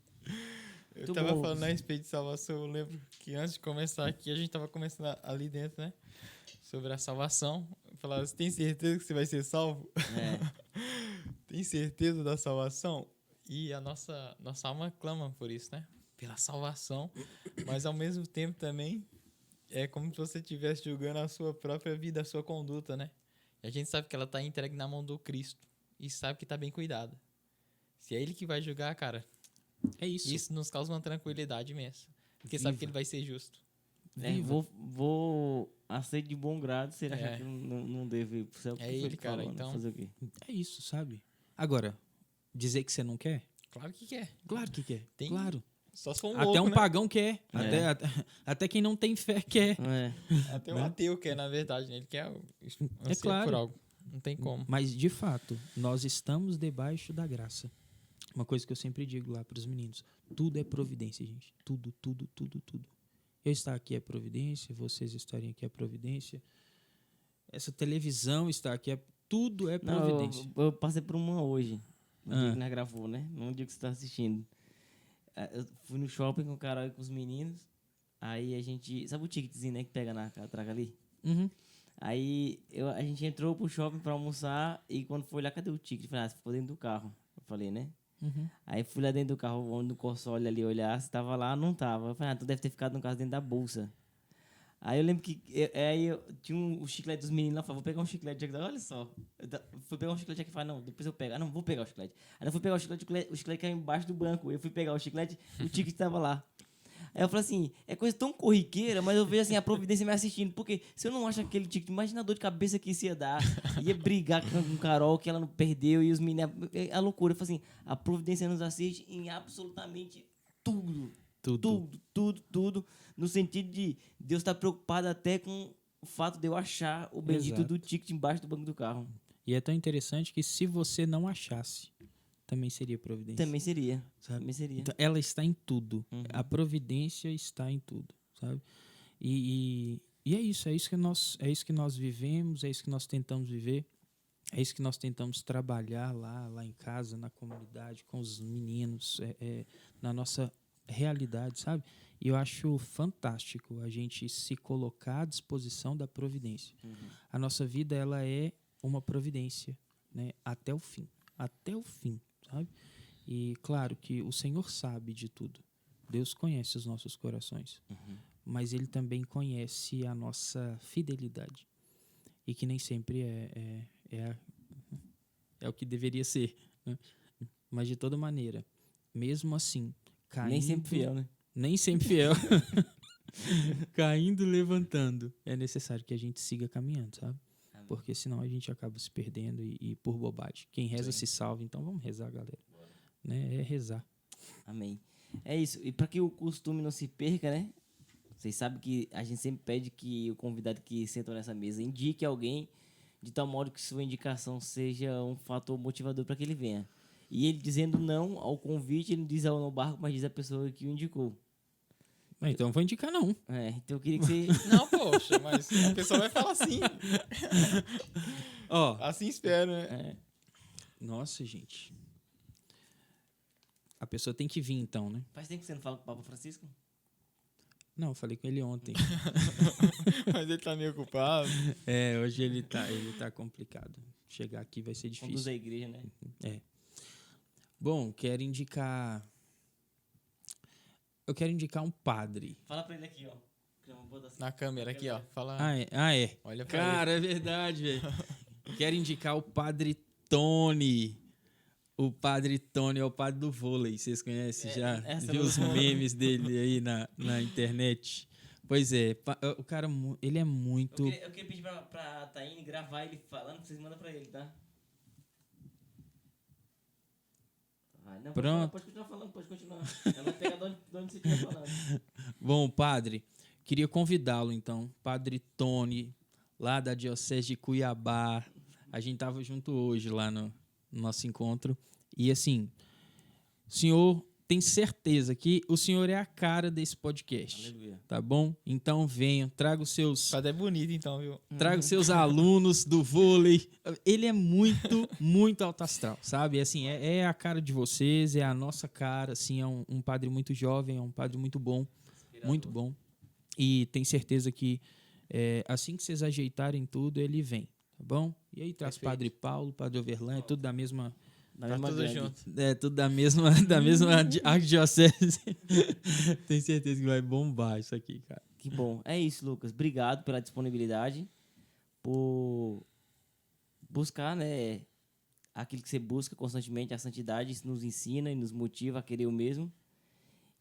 Eu Muito tava bom. falando a respeito de salvação, eu lembro que antes de começar aqui, a gente tava conversando ali dentro, né? Sobre a salvação. Eu falava, você tem certeza que você vai ser salvo? Tem certeza da salvação? E a nossa alma clama por isso, né? Pela salvação. Mas ao mesmo tempo também é como se você estivesse julgando a sua própria vida, a sua conduta, né? E a gente sabe que ela tá entregue na mão do Cristo. E sabe que tá bem cuidada. Se é Ele que vai julgar, cara, É isso. isso nos causa uma tranquilidade imensa. Porque sabe que Ele vai ser justo. Vou aceito de bom grado, será que não devo ir pro céu? É ele, cara, então. Fazer o quê? É isso, sabe? Agora, dizer que você não quer? Claro que quer. Claro que quer. Tem- Claro. Só se for um Até louco, um né? pagão quer. Até quem não tem fé quer. É. Até um ateu quer, na verdade, né? Ele quer anseia claro. por algo. Não tem como. Mas, de fato, nós estamos debaixo da graça. Uma coisa que eu sempre digo lá para os meninos. Tudo é providência, gente. Tudo, tudo, tudo, tudo. Eu estar aqui é providência. Vocês estarem aqui é providência. Essa televisão estar aqui tudo é Não, providência. eu passei por uma hoje. No dia Ah. que nós gravou, né? No dia que você tá assistindo. Eu fui no shopping com o cara e com os meninos. Aí a gente... Sabe o ticketzinho, né? Que pega na catraca ali? Uhum. Aí a gente entrou pro shopping pra almoçar. E quando foi lá, cadê o ticket? Eu falei, você ficou dentro do carro. Eu falei, né? Uhum. Aí fui lá dentro do carro, onde no console ali olhar. Se tava lá, não tava. Eu falei, tu deve ter ficado no caso dentro da bolsa. Aí eu lembro que eu tinha o chiclete dos meninos lá, falei, vou pegar um chiclete aqui, olha só. Fui pegar um chiclete aqui e falei, não, depois eu pego. Ah, não, vou pegar o chiclete. Aí eu fui pegar o chiclete caiu embaixo do banco. Eu fui pegar o chiclete, o ticket tava lá. Aí eu falei assim, é coisa tão corriqueira, mas eu vejo assim, a providência me assistindo. Porque se eu não acho aquele ticket, imagina a dor de cabeça que isso ia dar. Ia brigar com Carol, que ela não perdeu, e os meninos... A loucura. Eu falei assim, a providência nos assiste em absolutamente tudo. Tudo, no sentido de Deus estar preocupado até com o fato de eu achar o bendito Exato. do ticket embaixo do banco do carro. E é tão interessante que se você não achasse, também seria providência. Também seria. Sabe? Também seria. Então, ela está em tudo. Uhum. A providência está em tudo, sabe? E é isso que nós vivemos, é isso que nós tentamos viver, é isso que nós tentamos trabalhar lá em casa, na comunidade, com os meninos, na nossa realidade, sabe? E eu acho fantástico a gente se colocar à disposição da providência. Uhum. A nossa vida, ela é uma providência, né? Até o fim, sabe? E claro que o Senhor sabe de tudo. Deus conhece os nossos corações, mas Ele também conhece a nossa fidelidade e que nem sempre é o que deveria ser, né? Mas de toda maneira, mesmo assim, caindo, Nem sempre fiel, né? nem sempre fiel, caindo, levantando, é necessário que a gente siga caminhando, sabe? Amém. Porque senão a gente acaba se perdendo e por bobagem. Quem reza se salva, então vamos rezar, galera. Né? É rezar. Amém. É isso. E para que o costume não se perca, né? Vocês sabem que a gente sempre pede que o convidado que sentou nessa mesa indique alguém de tal modo que sua indicação seja um fator motivador para que ele venha. E ele dizendo não ao convite, ele não diz ao no barco, mas diz a pessoa que o indicou. Então não vou indicar, não. Então eu queria que você... Não, poxa, mas a pessoa vai falar assim. Ó, Assim espero, né? nossa, gente. A pessoa tem que vir, então, né? Faz tempo que você não fala com o Papa Francisco? Não, eu falei com ele ontem. Mas ele tá meio ocupado. Hoje ele tá complicado. Chegar aqui vai ser Conduz difícil. a igreja, né? Bom, eu quero indicar um padre. Fala pra ele aqui, ó. Vou botar assim. Na câmera aqui, ó. Fala. É. Olha pra Cara, é verdade, velho. Quero indicar o Padre Tony. O Padre Tony é o padre do vôlei. Vocês conhecem já? essa Viu eu os não- memes dele aí na internet? Pois é, o cara, ele é muito... Eu queria pedir pra Taine gravar ele falando, vocês mandam pra ele, tá? Não, Pronto. Pode continuar falando, pode continuar. Ela vai pegar de onde você estiver falando. Bom, padre, queria convidá-lo, então. Padre Tony, lá da Diocese de Cuiabá. A gente tava junto hoje lá no nosso encontro. E assim, o senhor tem certeza que o senhor é a cara desse podcast. Aleluia. Tá bom? Então venham, traga os seus... Padre é bonito, então, viu? Traga os seus alunos do vôlei. Ele é muito, muito alto astral, sabe? Assim, é a cara de vocês, é a nossa cara. Assim, é um padre muito jovem, é um padre muito bom. Muito bom. E tenho certeza que assim que vocês ajeitarem tudo, ele vem, tá bom? E aí traz Perfeito. Padre Paulo, Padre Overlan, é tudo da mesma... Da Tá mesma tudo gangue. junto. É tudo da mesma arquidiocese. Tenho certeza que vai bombar isso aqui, cara. Que bom. É isso, Lucas. Obrigado pela disponibilidade, por buscar, né, aquilo que você busca constantemente, a santidade. Isso nos ensina e nos motiva a querer o mesmo.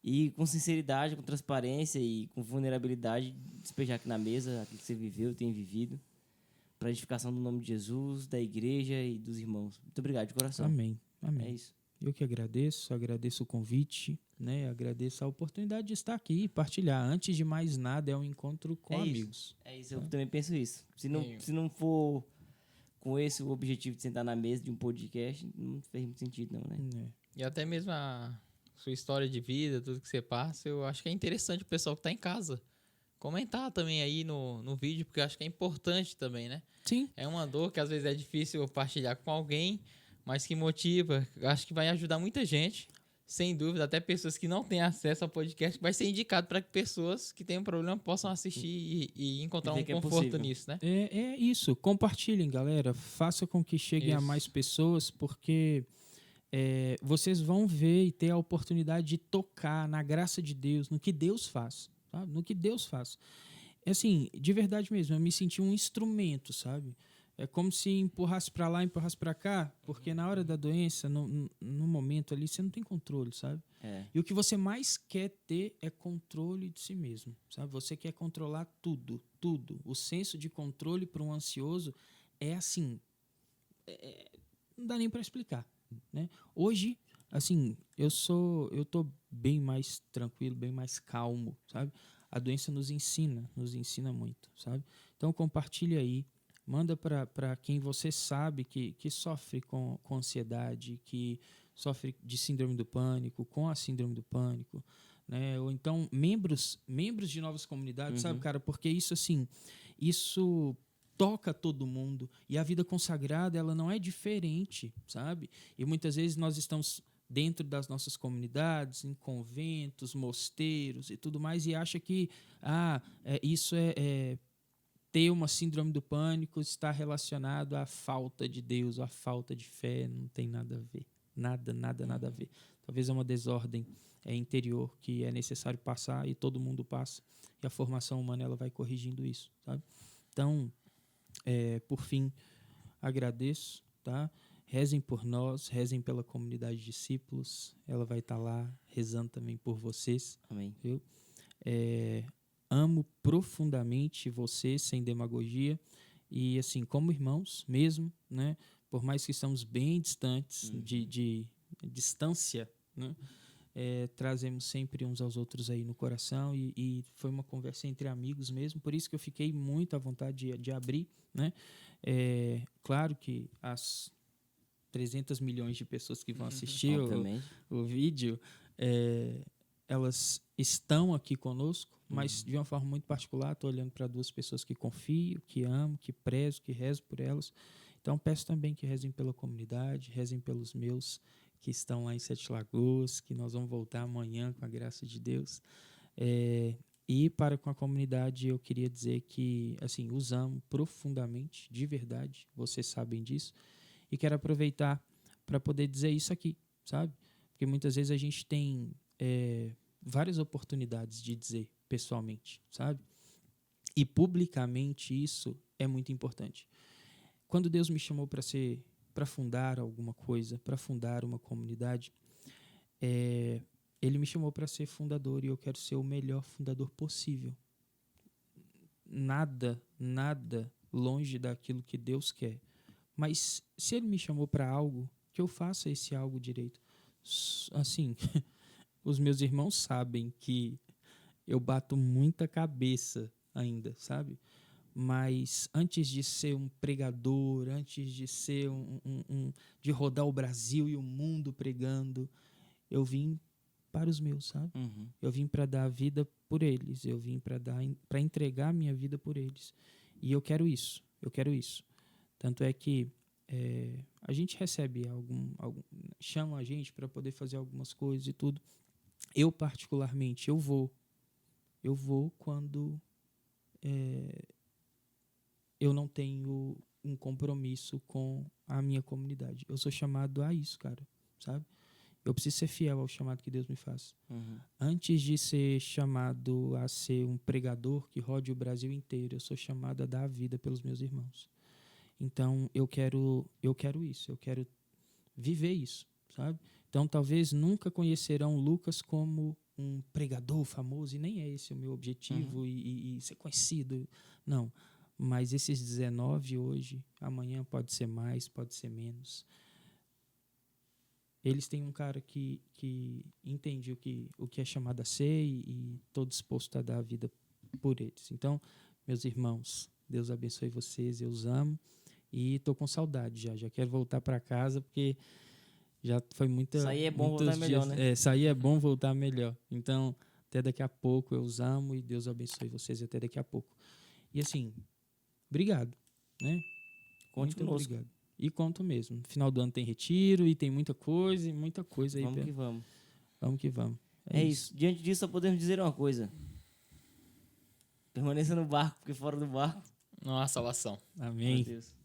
E com sinceridade, com transparência e com vulnerabilidade, despejar aqui na mesa aquilo que você viveu, tem vivido, para a edificação do nome de Jesus, da igreja e dos irmãos. Muito obrigado, de coração. Amém. Amém. É isso. Eu que agradeço o convite, né? Agradeço a oportunidade de estar aqui e partilhar. Antes de mais nada, é um encontro com amigos. É isso, eu também penso isso. Sim. Se não for com esse o objetivo de sentar na mesa de um podcast, não fez muito sentido, não, né? E até mesmo a sua história de vida, tudo que você passa, eu acho que é interessante o pessoal que tá em casa comentar também aí no vídeo, porque eu acho que é importante também, né? Sim. É uma dor que às vezes é difícil partilhar com alguém, mas que motiva. Eu acho que vai ajudar muita gente, sem dúvida, até pessoas que não têm acesso ao podcast, vai ser indicado para que pessoas que têm um problema possam assistir e encontrar Ver um que é conforto possível. nisso, né? É isso. Compartilhem, galera. Faça com que cheguem a Isso. mais pessoas, porque vocês vão ver e ter a oportunidade de tocar na graça de Deus, no que Deus faz, sabe? No que Deus faz. Assim, de verdade mesmo, eu me senti um instrumento, sabe? É como se empurrasse para lá, empurrasse para cá, porque na hora da doença, no momento ali, você não tem controle, sabe? É. E o que você mais quer ter é controle de si mesmo, sabe? Você quer controlar tudo, tudo. O senso de controle para um ansioso é assim, não dá nem para explicar, né? Hoje, assim, eu tô bem mais tranquilo, bem mais calmo, sabe? A doença nos ensina muito, sabe? Então compartilhe aí, manda para quem você sabe que sofre com ansiedade, que sofre de síndrome do pânico, com a síndrome do pânico, né? Ou então membros de novas comunidades, sabe, cara? Porque isso assim, isso toca todo mundo e a vida consagrada ela não é diferente, sabe? E muitas vezes nós estamos dentro das nossas comunidades, em conventos, mosteiros e tudo mais, e acha que isso é ter uma síndrome do pânico está relacionado à falta de Deus, à falta de fé, não tem nada a ver. Nada a ver. Talvez é uma desordem interior que é necessário passar e todo mundo passa. E a formação humana ela vai corrigindo isso, sabe? Então, por fim, agradeço, tá? Rezem por nós, rezem pela comunidade de discípulos. Ela vai estar lá rezando também por vocês. Amém. Viu? Amo profundamente vocês, sem demagogia. E assim, como irmãos mesmo, né? Por mais que estamos bem distantes de distância, né? Trazemos sempre uns aos outros aí no coração e foi uma conversa entre amigos mesmo, por isso que eu fiquei muito à vontade de abrir, né? Claro que as 300 milhões de pessoas que vão assistir o vídeo, elas estão aqui conosco, mas de uma forma muito particular, estou olhando para duas pessoas que confio, que amo, que prezo, que rezo por elas. Então peço também que rezem pela comunidade, rezem pelos meus que estão lá em Sete Lagoas, que nós vamos voltar amanhã com a graça de Deus. E para com a comunidade eu queria dizer que assim, os amo profundamente, de verdade, vocês sabem disso, e quero aproveitar para poder dizer isso aqui, sabe? Porque muitas vezes a gente tem várias oportunidades de dizer pessoalmente, sabe? E publicamente isso é muito importante. Quando Deus me chamou para fundar alguma coisa, para fundar uma comunidade, Ele me chamou para ser fundador e eu quero ser o melhor fundador possível. Nada longe daquilo que Deus quer. Mas se Ele me chamou para algo, que eu faça esse algo direito. Assim, os meus irmãos sabem que eu bato muita cabeça ainda, sabe? Mas antes de ser um pregador, antes de ser de rodar o Brasil e o mundo pregando, eu vim para os meus, sabe? Eu vim para dar a vida por eles, eu vim para entregar a minha vida por eles. E eu quero isso. Tanto é que a gente recebe chama a gente para poder fazer algumas coisas e tudo. Eu particularmente, eu vou quando eu não tenho um compromisso com a minha comunidade. Eu sou chamado a isso, cara, sabe? Eu preciso ser fiel ao chamado que Deus me faz. Antes de ser chamado a ser um pregador que rode o Brasil inteiro, eu sou chamado a dar a vida pelos meus irmãos. Então, eu quero isso, eu quero viver isso, sabe? Então, talvez nunca conhecerão Lucas como um pregador famoso, e nem é esse o meu objetivo, e ser conhecido, não. Mas esses 19 hoje, amanhã pode ser mais, pode ser menos. eles têm um cara que entende o que é chamado a ser e tô disposto a dar a vida por eles. Então, meus irmãos, Deus abençoe vocês, eu os amo e tô com saudade já quero voltar para casa porque já foi Sair é bom, muitos voltar melhor, dias, né? sair é bom, voltar melhor. Então, até daqui a pouco, eu os amo e Deus abençoe vocês até daqui a pouco. E assim, obrigado, né? Conte Muito conosco. obrigado. E conto mesmo. No final do ano tem retiro e tem muita coisa aí. Vamos que vamos. Vamos que vamos. É isso. Diante disso, só podemos dizer uma coisa. Permaneça no barco, porque fora do barco... Não há salvação. Amém. Meu Deus.